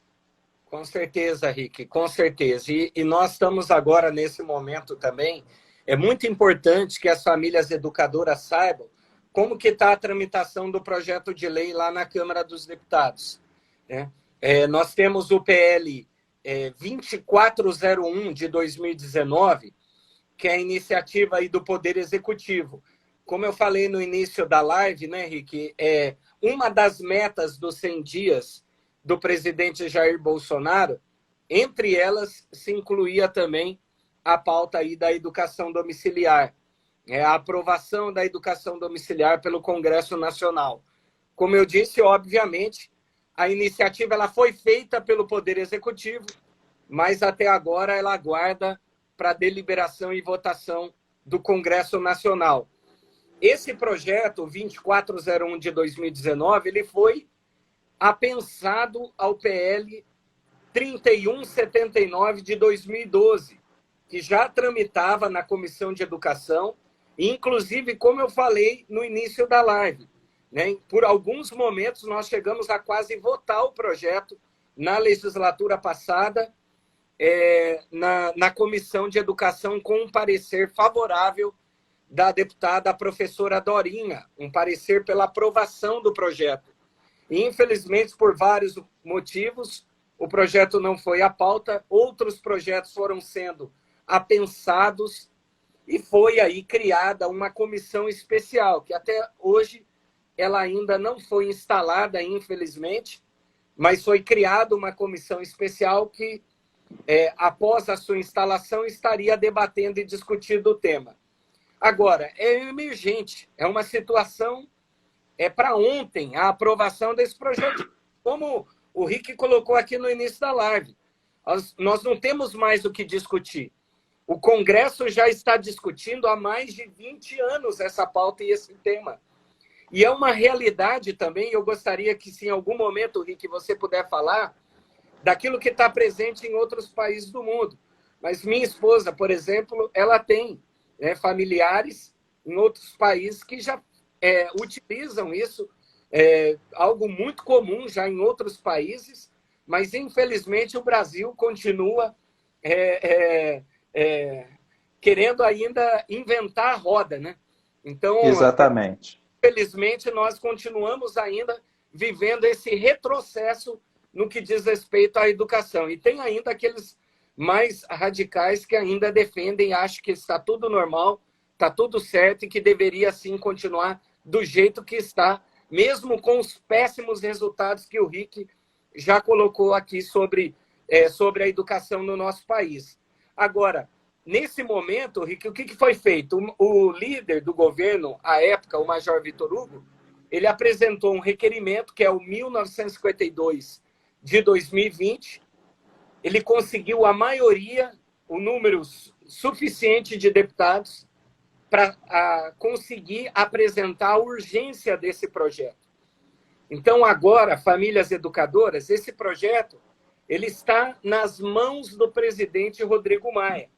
Com certeza, Rick, com certeza. E nós estamos agora nesse momento também. É muito importante que as famílias educadoras saibam como que está a tramitação do projeto de lei lá na Câmara dos Deputados, né? Nós temos o PL 2401 de 2019, que é a iniciativa aí do Poder Executivo. Como eu falei no início da live, né, Rick, uma das metas dos 100 dias do presidente Jair Bolsonaro, entre elas se incluía também a pauta aí da educação domiciliar, a aprovação da educação domiciliar pelo Congresso Nacional. Como eu disse, obviamente, a iniciativa ela foi feita pelo Poder Executivo, mas até agora ela aguarda para deliberação e votação do Congresso Nacional. Esse projeto 2401 de 2019, ele foi apensado ao PL 3179 de 2012, que já tramitava na Comissão de Educação, e inclusive, como eu falei no início da live, né, por alguns momentos nós chegamos a quase votar o projeto na legislatura passada, na Comissão de Educação, com um parecer favorável da deputada professora Dorinha, um parecer pela aprovação do projeto. E, infelizmente, por vários motivos, o projeto não foi à pauta, outros projetos foram sendo apensados e foi aí criada uma comissão especial, que até hoje ela ainda não foi instalada, infelizmente, mas foi criada uma comissão especial que, após a sua instalação, estaria debatendo e discutindo o tema. Agora, é emergente, é uma situação... para ontem a aprovação desse projeto. Como o Rick colocou aqui no início da live, nós não temos mais o que discutir. O Congresso já está discutindo há mais de 20 anos essa pauta e esse tema. E é uma realidade também, eu gostaria que, se em algum momento, Rick, você puder falar daquilo que está presente em outros países do mundo. Mas minha esposa, por exemplo, ela tem familiares em outros países que já utilizam isso, algo muito comum já em outros países, mas infelizmente o Brasil continua querendo ainda inventar a roda, né? Então, exatamente. Infelizmente, nós continuamos ainda vivendo esse retrocesso no que diz respeito à educação. E tem ainda aqueles mais radicais que ainda defendem, acham que está tudo normal, está tudo certo e que deveria, sim, continuar do jeito que está, mesmo com os péssimos resultados que o Rick já colocou aqui sobre sobre a educação no nosso país. Agora, nesse momento, Rick, o que foi feito? O líder do governo, à época, o Major Vitor Hugo, ele apresentou um requerimento, que é o 1952 de 2020. Ele conseguiu a maioria, o número suficiente de deputados para conseguir apresentar a urgência desse projeto. Então, agora, famílias educadoras, esse projeto ele está nas mãos do presidente Rodrigo Maia.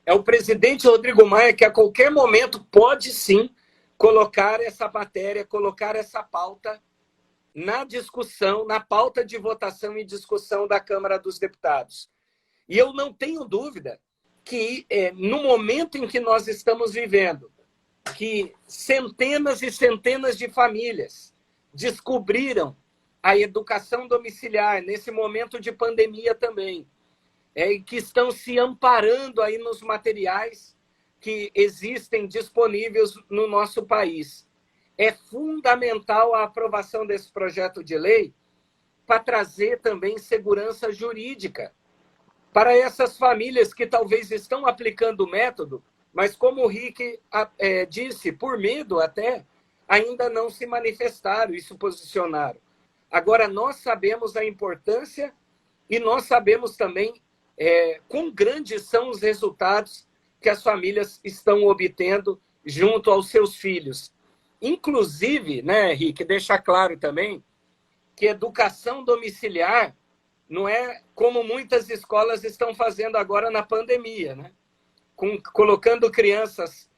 É o presidente Rodrigo Maia que, a qualquer momento, pode, sim, colocar essa matéria, colocar essa pauta na discussão, na pauta de votação e discussão da Câmara dos Deputados. E eu não tenho dúvida que, no momento em que nós estamos vivendo, que centenas e centenas de famílias descobriram a educação domiciliar, nesse momento de pandemia também, e que estão se amparando aí nos materiais que existem disponíveis no nosso país. É fundamental a aprovação desse projeto de lei para trazer também segurança jurídica para essas famílias que talvez estão aplicando o método, mas como o Rick disse, por medo até, ainda não se manifestaram e se posicionaram. Agora, nós sabemos a importância e nós sabemos também quão grandes são os resultados que as famílias estão obtendo junto aos seus filhos. Inclusive, né, Rick, deixar claro também que educação domiciliar não é como muitas escolas estão fazendo agora na pandemia, né? Colocando crianças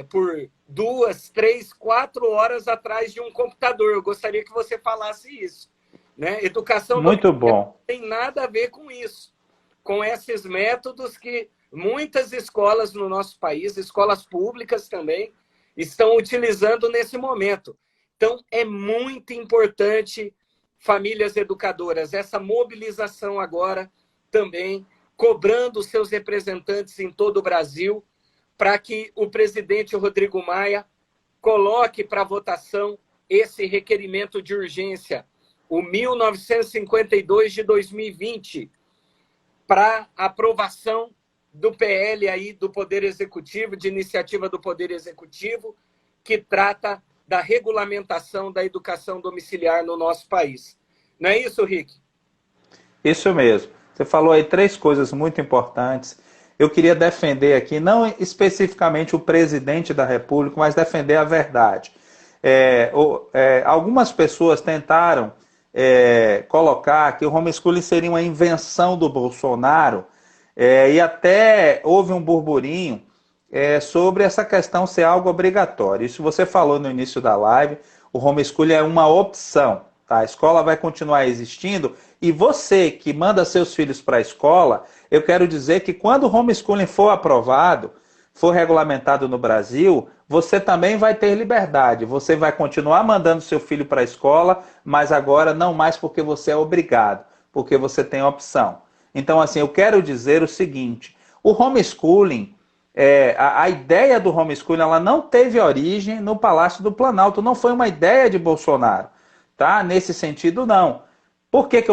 por 2, 3, 4 horas atrás de um computador. Eu gostaria que você falasse isso. Né? Educação muito bom. Não tem nada a ver com isso, com esses métodos que muitas escolas no nosso país, escolas públicas também, estão utilizando nesse momento. Então, é muito importante, famílias educadoras, essa mobilização agora também, cobrando seus representantes em todo o Brasil, para que o presidente Rodrigo Maia coloque para votação esse requerimento de urgência, o 1952 de 2020, para aprovação do PL aí do Poder Executivo, de iniciativa do Poder Executivo, que trata da regulamentação da educação domiciliar no nosso país. Não é isso, Rick? Isso mesmo. Você falou aí 3 coisas muito importantes. Eu queria defender aqui, não especificamente o presidente da República, mas defender a verdade. Algumas pessoas tentaram colocar que o homeschooling seria uma invenção do Bolsonaro, e até houve um burburinho sobre essa questão ser algo obrigatório. Isso você falou no início da live, o homeschooling é uma opção. Tá? A escola vai continuar existindo e você que manda seus filhos para a escola, eu quero dizer que quando o homeschooling for aprovado, for regulamentado no Brasil, você também vai ter liberdade. Você vai continuar mandando seu filho para a escola, mas agora não mais porque você é obrigado, porque você tem opção. Então, assim, eu quero dizer o seguinte, o homeschooling, a ideia do homeschooling, ela não teve origem no Palácio do Planalto, não foi uma ideia de Bolsonaro, tá? Nesse sentido, não. Por que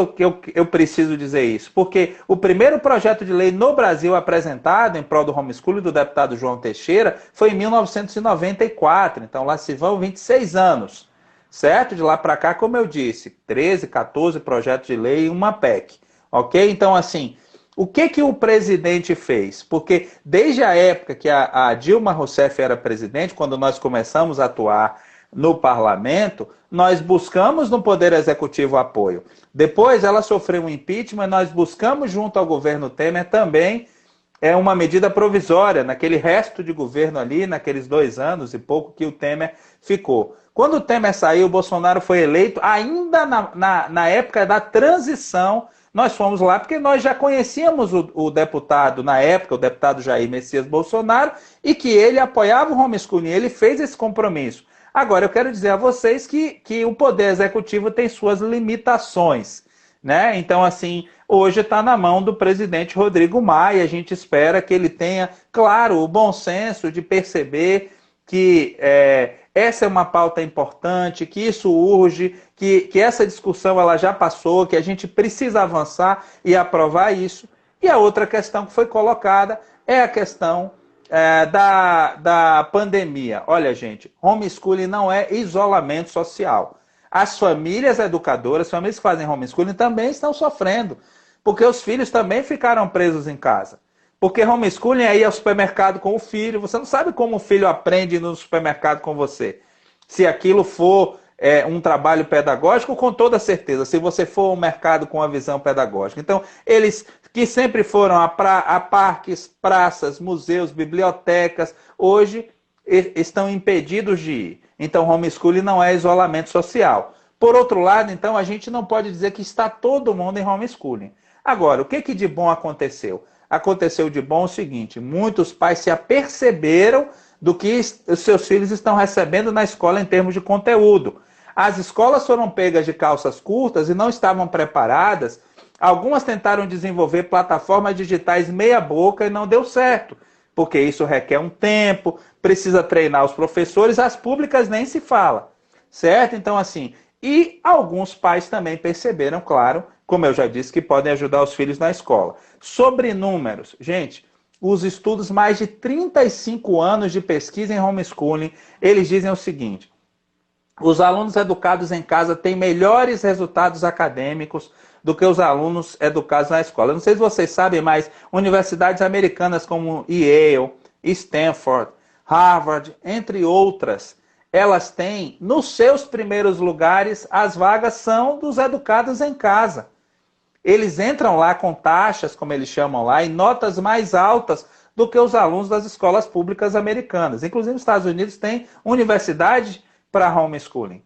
eu preciso dizer isso? Porque o primeiro projeto de lei no Brasil apresentado em prol do homeschooling do deputado João Teixeira foi em 1994, então lá se vão 26 anos, certo? De lá para cá, como eu disse, 13, 14 projetos de lei e uma PEC, ok? Então, assim, o que o presidente fez? Porque desde a época que a Dilma Rousseff era presidente, quando nós começamos a atuar no parlamento, nós buscamos no Poder Executivo apoio. Depois ela sofreu um impeachment, nós buscamos junto ao governo Temer também uma medida provisória, naquele resto de governo ali, naqueles 2 anos e pouco que o Temer ficou. Quando o Temer saiu, o Bolsonaro foi eleito, ainda na época da transição, nós fomos lá porque nós já conhecíamos o deputado, na época, o deputado Jair Messias Bolsonaro, e que ele apoiava o homeschooling, ele fez esse compromisso. Agora, eu quero dizer a vocês que o Poder Executivo tem suas limitações, né? Então, assim, hoje está na mão do presidente Rodrigo Maia, a gente espera que ele tenha, claro, o bom senso de perceber que essa é uma pauta importante, que isso urge, que essa discussão ela já passou, que a gente precisa avançar e aprovar isso. E a outra questão que foi colocada é a questão da pandemia. Olha, gente, homeschooling não é isolamento social. As famílias educadoras, as famílias que fazem homeschooling também estão sofrendo, porque os filhos também ficaram presos em casa. Porque homeschooling é ir ao supermercado com o filho. Você não sabe como o filho aprende no supermercado com você. Se aquilo for um trabalho pedagógico, com toda certeza. Se você for ao mercado com uma visão pedagógica. Então, eles que sempre foram a parques, praças, museus, bibliotecas, hoje estão impedidos de ir. Então, homeschooling não é isolamento social. Por outro lado, então, a gente não pode dizer que está todo mundo em homeschooling. Agora, o que de bom aconteceu? Aconteceu de bom o seguinte: muitos pais se aperceberam do que os seus filhos estão recebendo na escola em termos de conteúdo. As escolas foram pegas de calças curtas e não estavam preparadas. Algumas tentaram desenvolver plataformas digitais meia boca e não deu certo, porque isso requer um tempo, precisa treinar os professores, as públicas nem se fala, certo? Então, assim, e alguns pais também perceberam, claro, como eu já disse, que podem ajudar os filhos na escola. Sobre números, gente, os estudos, mais de 35 anos de pesquisa em homeschooling, eles dizem o seguinte: os alunos educados em casa têm melhores resultados acadêmicos do que os alunos educados na escola. Eu não sei se vocês sabem, mas universidades americanas como Yale, Stanford, Harvard, entre outras, elas têm, nos seus primeiros lugares, as vagas são dos educados em casa. Eles entram lá com taxas, como eles chamam lá, e notas mais altas do que os alunos das escolas públicas americanas. Inclusive, nos Estados Unidos tem universidade para homeschooling.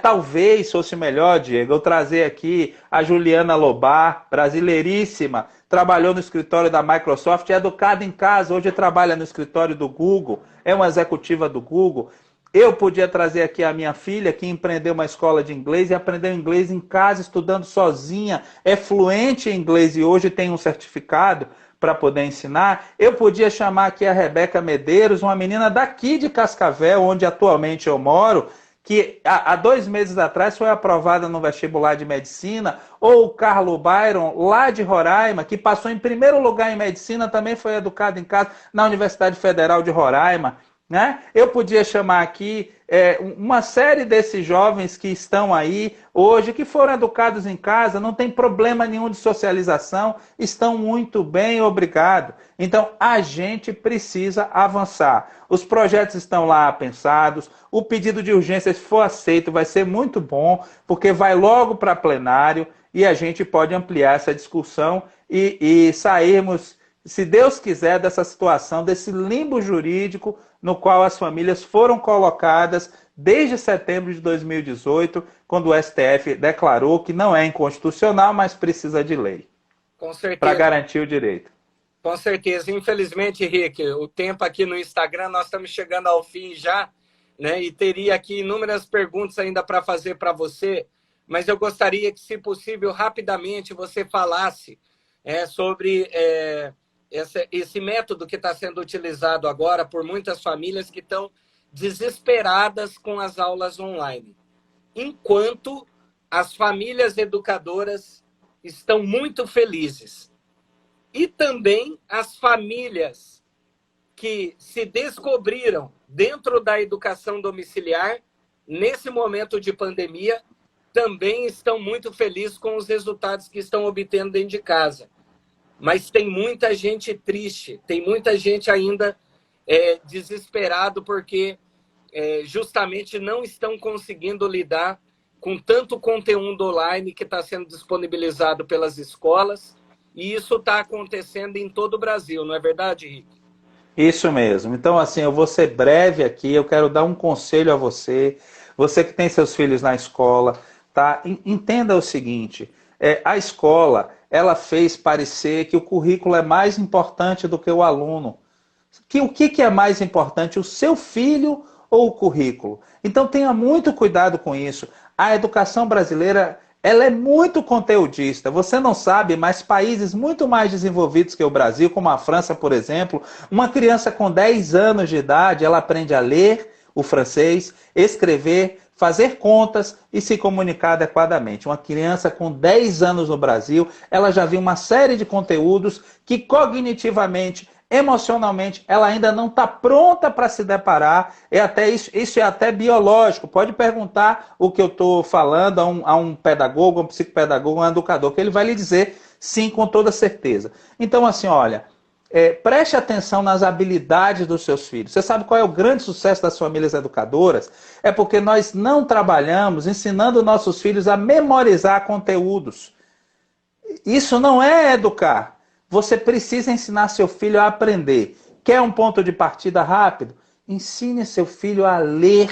Talvez fosse melhor, Diego, eu trazer aqui a Juliana Lobar, brasileiríssima, trabalhou no escritório da Microsoft, é educada em casa, hoje trabalha no escritório do Google, é uma executiva do Google. Eu podia trazer aqui a minha filha, que empreendeu uma escola de inglês e aprendeu inglês em casa, estudando sozinha, é fluente em inglês e hoje tem um certificado para poder ensinar. Eu podia chamar aqui a Rebeca Medeiros, uma menina daqui de Cascavel, onde atualmente eu moro, que há 2 meses atrás foi aprovada no vestibular de medicina, ou o Carlo Byron, lá de Roraima, que passou em primeiro lugar em medicina, também foi educado em casa na Universidade Federal de Roraima. Eu podia chamar aqui uma série desses jovens que estão aí hoje, que foram educados em casa, não tem problema nenhum de socialização, estão muito bem, obrigado. Então, a gente precisa avançar. Os projetos estão lá pensados, o pedido de urgência, se for aceito, vai ser muito bom, porque vai logo para plenário e a gente pode ampliar essa discussão e sairmos, se Deus quiser, dessa situação, desse limbo jurídico no qual as famílias foram colocadas desde setembro de 2018, quando o STF declarou que não é inconstitucional, mas precisa de lei. Com certeza. Para garantir o direito. Com certeza. Infelizmente, Rick, o tempo aqui no Instagram, nós estamos chegando ao fim já, e teria aqui inúmeras perguntas ainda para fazer para você, mas eu gostaria que, se possível, rapidamente você falasse sobre esse método que está sendo utilizado agora por muitas famílias que estão desesperadas com as aulas online, enquanto as famílias educadoras estão muito felizes. E também as famílias que se descobriram dentro da educação domiciliar, nesse momento de pandemia, também estão muito felizes com os resultados que estão obtendo dentro de casa. Mas tem muita gente triste, tem muita gente ainda desesperado porque justamente não estão conseguindo lidar com tanto conteúdo online que está sendo disponibilizado pelas escolas, e isso está acontecendo em todo o Brasil, não é verdade, Rick? Isso mesmo. Então, assim, eu vou ser breve aqui, eu quero dar um conselho a você, você que tem seus filhos na escola, tá? Entenda o seguinte, a escola, ela fez parecer que o currículo é mais importante do que o aluno. O que é mais importante, o seu filho ou o currículo? Então tenha muito cuidado com isso. A educação brasileira, ela é muito conteudista. Você não sabe, mas países muito mais desenvolvidos que o Brasil, como a França, por exemplo, uma criança com 10 anos de idade, ela aprende a ler o francês, escrever, fazer contas e se comunicar adequadamente. Uma criança com 10 anos no Brasil, ela já viu uma série de conteúdos que cognitivamente, emocionalmente, ela ainda não está pronta para se deparar. Isso é até biológico. Pode perguntar o que eu estou falando a um pedagogo, a um psicopedagogo, a um educador, que ele vai lhe dizer sim, com toda certeza. Então, assim, olha, preste atenção nas habilidades dos seus filhos. Você sabe qual é o grande sucesso das famílias educadoras? É porque nós não trabalhamos ensinando nossos filhos a memorizar conteúdos. Isso não é educar. Você precisa ensinar seu filho a aprender. Quer um ponto de partida rápido? Ensine seu filho a ler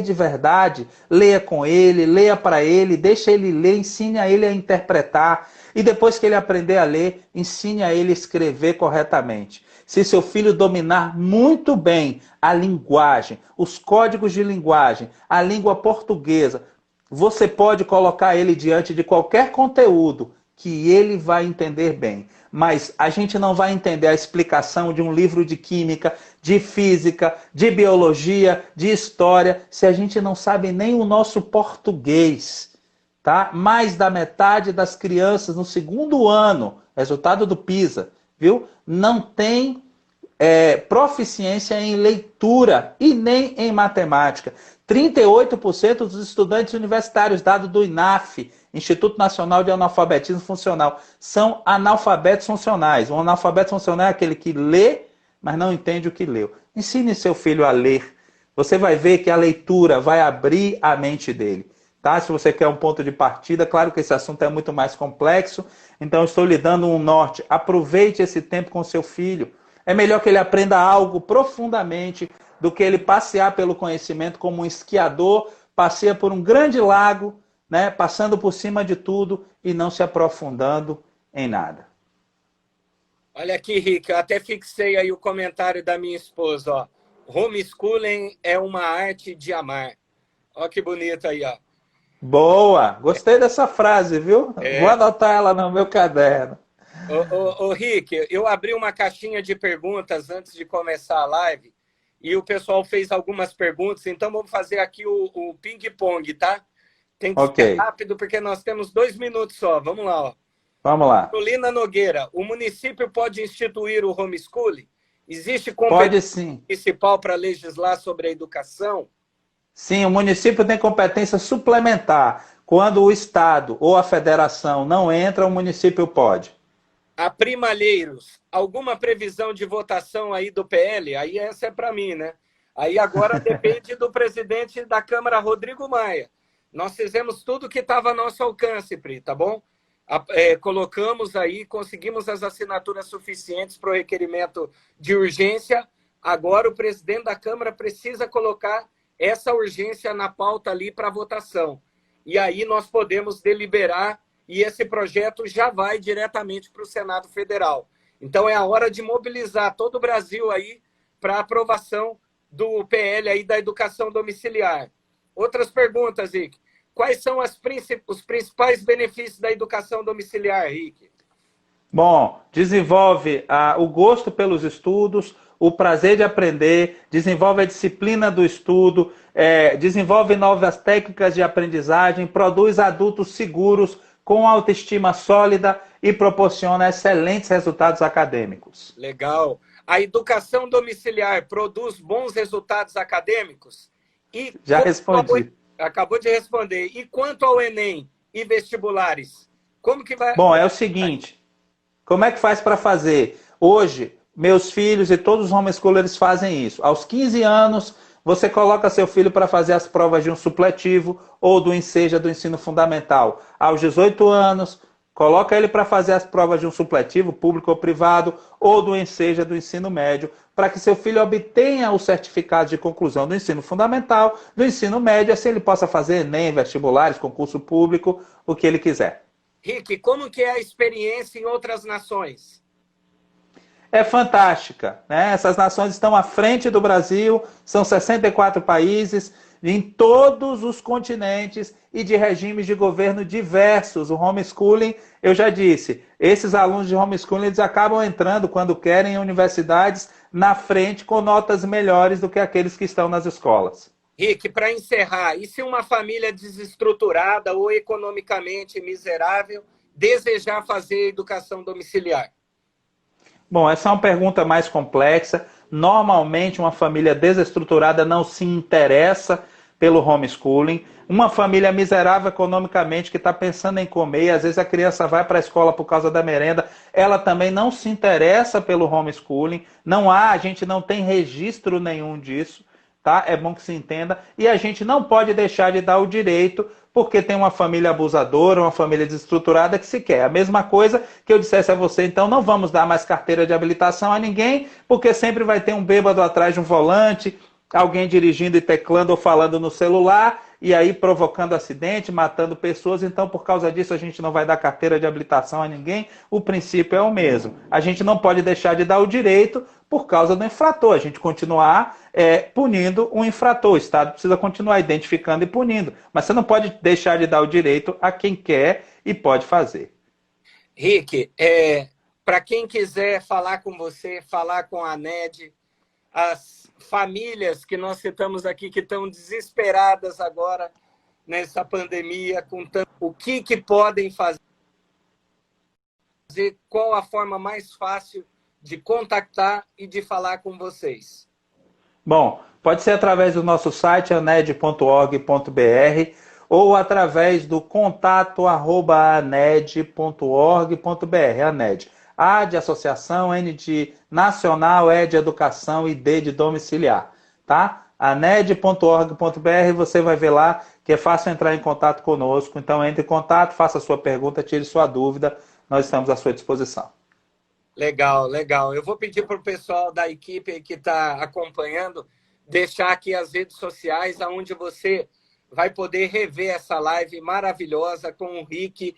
de verdade. Leia com ele, leia para ele, deixe ele ler, ensine a ele a interpretar. E depois que ele aprender a ler, ensine a ele a escrever corretamente. Se seu filho dominar muito bem a linguagem, os códigos de linguagem, a língua portuguesa, você pode colocar ele diante de qualquer conteúdo que ele vai entender bem. Mas a gente não vai entender a explicação de um livro de química, de física, de biologia, de história, se a gente não sabe nem o nosso português. Tá? Mais da metade das crianças no segundo ano, resultado do PISA, viu? Não tem proficiência em leitura e nem em matemática. 38% dos estudantes universitários, dado do INAF, Instituto Nacional de Analfabetismo Funcional, são analfabetos funcionais. Um analfabeto funcional é aquele que lê, mas não entende o que leu. Ensine seu filho a ler. Você vai ver que a leitura vai abrir a mente dele. Tá? Se você quer um ponto de partida, claro que esse assunto é muito mais complexo, então estou lhe dando um norte. Aproveite esse tempo com seu filho. É melhor que ele aprenda algo profundamente do que ele passear pelo conhecimento como um esquiador, passeia por um grande lago, né, passando por cima de tudo e não se aprofundando em nada. Olha aqui, Rick, eu até fixei aí o comentário da minha esposa. Ó. Homeschooling é uma arte de amar. Olha que bonito aí, ó. Boa! Gostei dessa frase, viu? Vou anotar ela no meu caderno. Ô, Rick, eu abri uma caixinha de perguntas antes de começar a live e o pessoal fez algumas perguntas, então vamos fazer aqui o ping-pong, tá? Tem que ser rápido porque nós temos 2 minutos só. Vamos lá, ó. Vamos lá. Carolina Nogueira, o município pode instituir o homeschooling? Existe competência municipal para legislar sobre a educação? Sim, o município tem competência suplementar. Quando o Estado ou a federação não entra, o município pode. A Primalheiros, alguma previsão de votação aí do PL? Aí essa é para mim, né? Aí agora depende do presidente da Câmara, Rodrigo Maia. Nós fizemos tudo que estava a nosso alcance, Pri, tá bom? Colocamos aí, conseguimos as assinaturas suficientes para o requerimento de urgência. Agora o presidente da Câmara precisa colocar essa urgência na pauta ali para votação. E aí nós podemos deliberar e esse projeto já vai diretamente para o Senado Federal. Então é a hora de mobilizar todo o Brasil aí para aprovação do PL aí da educação domiciliar. Outras perguntas, Rick. Quais são os principais benefícios da educação domiciliar, Rick? Bom, desenvolve o gosto pelos estudos, o prazer de aprender, desenvolve a disciplina do estudo, desenvolve novas técnicas de aprendizagem, produz adultos seguros, com autoestima sólida e proporciona excelentes resultados acadêmicos. Legal. A educação domiciliar produz bons resultados acadêmicos? Já respondi. Acabou de responder. E quanto ao Enem e vestibulares? Como que vai... Bom, é o seguinte, como é que faz para fazer? Hoje, meus filhos e todos os homeschoolers fazem isso. Aos 15 anos, você coloca seu filho para fazer as provas de um supletivo ou do ENSEJA do ensino fundamental. Aos 18 anos, coloca ele para fazer as provas de um supletivo, público ou privado, ou do ENSEJA do ensino médio, para que seu filho obtenha o certificado de conclusão do ensino fundamental, do ensino médio, assim ele possa fazer ENEM, vestibulares, concurso público, o que ele quiser. Rick, como que é a experiência em outras nações? É fantástica, né? Essas nações estão à frente do Brasil, são 64 países, em todos os continentes e de regimes de governo diversos. O homeschooling, eu já disse, esses alunos de homeschooling eles acabam entrando, quando querem, em universidades na frente com notas melhores do que aqueles que estão nas escolas. Rick, para encerrar, e se uma família desestruturada ou economicamente miserável desejar fazer educação domiciliar? Bom, essa é uma pergunta mais complexa. Normalmente, uma família desestruturada não se interessa pelo homeschooling. Uma família miserável economicamente que está pensando em comer, e às vezes a criança vai para a escola por causa da merenda, ela também não se interessa pelo homeschooling. Não há, a gente não tem registro nenhum disso. Tá? É bom que se entenda. E a gente não pode deixar de dar o direito porque tem uma família abusadora, uma família desestruturada que se quer. A mesma coisa que eu dissesse a você, então não vamos dar mais carteira de habilitação a ninguém, porque sempre vai ter um bêbado atrás de um volante, alguém dirigindo e teclando ou falando no celular, e aí provocando acidente, matando pessoas. Então, por causa disso, a gente não vai dar carteira de habilitação a ninguém. O princípio é o mesmo. A gente não pode deixar de dar o direito por causa do infrator. A gente continuar punindo o infrator. O Estado precisa continuar identificando e punindo. Mas você não pode deixar de dar o direito a quem quer e pode fazer. Rick, para quem quiser falar com você, falar com a ANED, as famílias que nós citamos aqui que estão desesperadas agora nessa pandemia, o que podem fazer, qual a forma mais fácil de contactar e de falar com vocês? Bom, pode ser através do nosso site aned.org.br ou através do contato@aned.org.br. ANED. A de associação, N de nacional, E de educação e D de domiciliar. Tá? aned.org.br, você vai ver lá que é fácil entrar em contato conosco. Então entre em contato, faça a sua pergunta, tire sua dúvida. Nós estamos à sua disposição. Legal, legal. Eu vou pedir para o pessoal da equipe que está acompanhando deixar aqui as redes sociais onde você vai poder rever essa live maravilhosa com o Rick.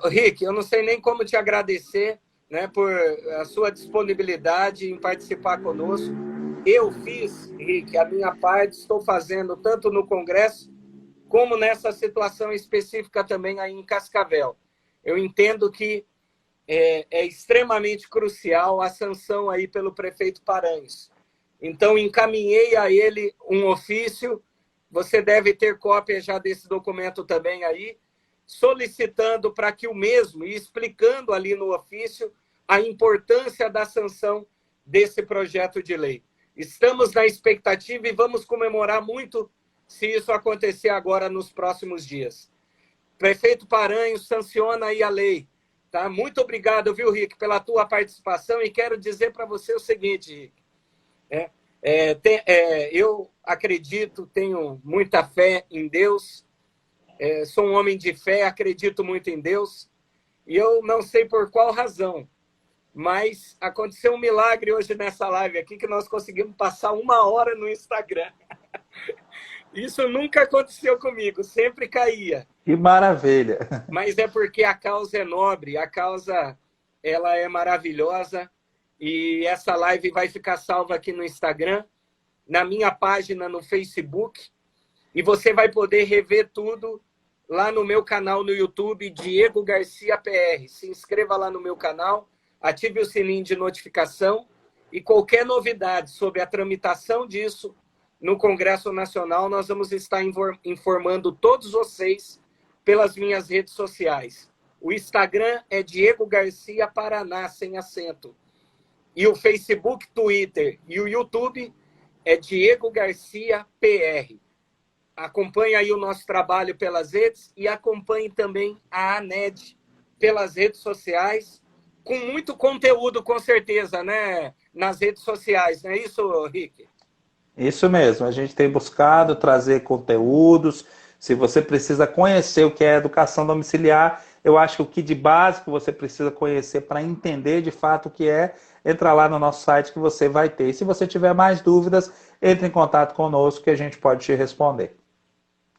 Rick, eu não sei nem como te agradecer, né, por a sua disponibilidade em participar conosco. Eu fiz, Rick, a minha parte, estou fazendo tanto no Congresso como nessa situação específica também aí em Cascavel. Eu entendo que é extremamente crucial a sanção aí pelo prefeito Paranhos. Então, encaminhei a ele um ofício, você deve ter cópia já desse documento também aí, solicitando para que o mesmo, e explicando ali no ofício, a importância da sanção desse projeto de lei. Estamos na expectativa e vamos comemorar muito se isso acontecer agora nos próximos dias. Prefeito Paranhos, sanciona aí a lei. Tá? Muito obrigado, viu, Rick, pela tua participação, e quero dizer para você o seguinte, Rick. Eu acredito, tenho muita fé em Deus, sou um homem de fé, acredito muito em Deus, e eu não sei por qual razão, mas aconteceu um milagre hoje nessa live aqui, que nós conseguimos passar 1 hora no Instagram. Isso nunca aconteceu comigo, sempre caía. Que maravilha! Mas é porque a causa é nobre, a causa ela é maravilhosa, e essa live vai ficar salva aqui no Instagram, na minha página no Facebook, e você vai poder rever tudo lá no meu canal no YouTube, Diego Garcia PR. Se inscreva lá no meu canal, ative o sininho de notificação, e qualquer novidade sobre a tramitação disso no Congresso Nacional, nós vamos estar informando todos vocês pelas minhas redes sociais. O Instagram é Diego Garcia Paraná, sem acento. E o Facebook, Twitter e o YouTube é Diego Garcia PR. Acompanhe aí o nosso trabalho pelas redes e acompanhe também a ANED pelas redes sociais, com muito conteúdo, com certeza, né? Nas redes sociais, não é isso, Rick? Isso mesmo, a gente tem buscado trazer conteúdos. Se você precisa conhecer o que é educação domiciliar, eu acho que o que de básico você precisa conhecer para entender de fato o que é, entra lá no nosso site que você vai ter. E se você tiver mais dúvidas, entre em contato conosco que a gente pode te responder.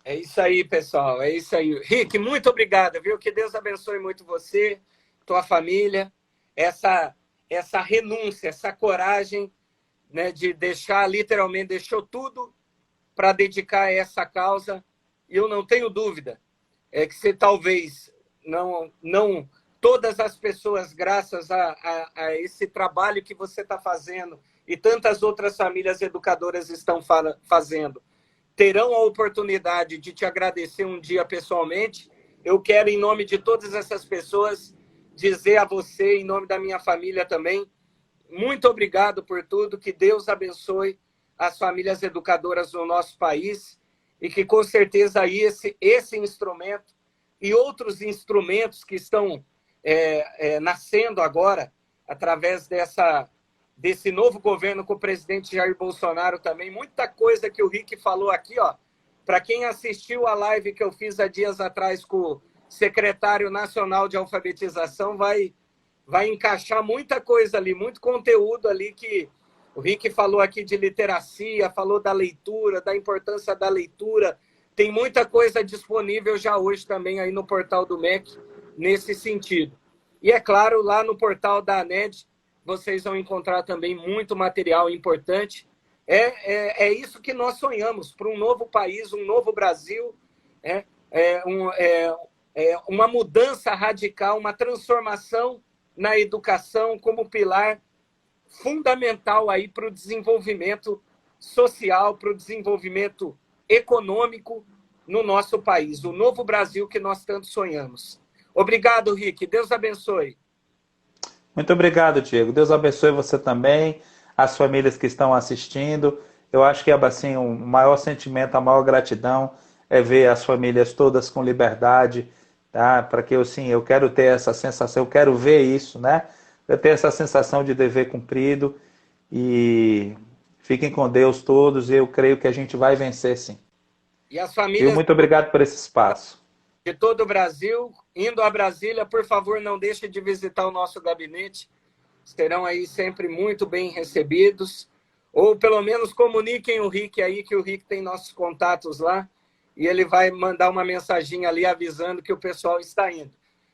É isso aí, pessoal, é isso aí. Rick, muito obrigado, viu? Que Deus abençoe muito você, tua família, essa renúncia, essa coragem, né, de deixar, literalmente, deixou tudo para dedicar a essa causa. E eu não tenho dúvida que se talvez não todas as pessoas, graças a esse trabalho que você está fazendo e tantas outras famílias educadoras estão fazendo, terão a oportunidade de te agradecer um dia pessoalmente. Eu quero, em nome de todas essas pessoas, dizer a você, em nome da minha família também, muito obrigado por tudo, que Deus abençoe as famílias educadoras no nosso país e que, com certeza, aí esse instrumento e outros instrumentos que estão nascendo agora, através desse novo governo com o presidente Jair Bolsonaro também, muita coisa que o Rick falou aqui, ó, para quem assistiu a live que eu fiz há dias atrás com o secretário nacional de alfabetização, vai encaixar muita coisa ali, muito conteúdo ali que o Rick falou aqui de literacia, falou da leitura, da importância da leitura. Tem muita coisa disponível já hoje também aí no portal do MEC, nesse sentido. E, é claro, lá no portal da ANED, vocês vão encontrar também muito material importante. É isso que nós sonhamos, para um novo país, um novo Brasil, uma mudança radical, uma transformação na educação como pilar fundamental aí para o desenvolvimento social, para o desenvolvimento econômico no nosso país, o novo Brasil que nós tanto sonhamos. Obrigado, Rick. Deus abençoe. Muito obrigado, Diego. Deus abençoe você também, as famílias que estão assistindo. Eu acho que assim, o maior sentimento, a maior gratidão é ver as famílias todas com liberdade, tá? Para que eu quero ter essa sensação, eu quero ver isso, né? Eu tenho essa sensação de dever cumprido e fiquem com Deus todos, eu creio que a gente vai vencer, sim. E as famílias... Muito obrigado por esse espaço. De todo o Brasil, indo a Brasília, por favor, não deixe de visitar o nosso gabinete. Serão aí sempre muito bem recebidos. Ou pelo menos comuniquem o Rick aí, que o Rick tem nossos contatos lá. E ele vai mandar uma mensaginha ali avisando que o pessoal está indo.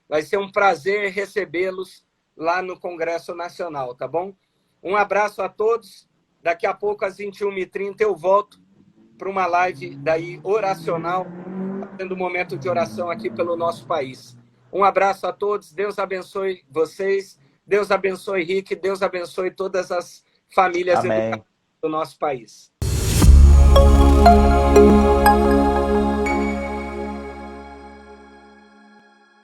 Vai ser um prazer recebê-los lá no Congresso Nacional, tá bom? Um abraço a todos. Daqui a pouco, às 21h30, eu volto para uma live daí oracional, fazendo um momento de oração aqui pelo nosso país. Um abraço a todos. Deus abençoe vocês. Deus abençoe Rick. Deus abençoe todas as famílias educadoras do nosso país.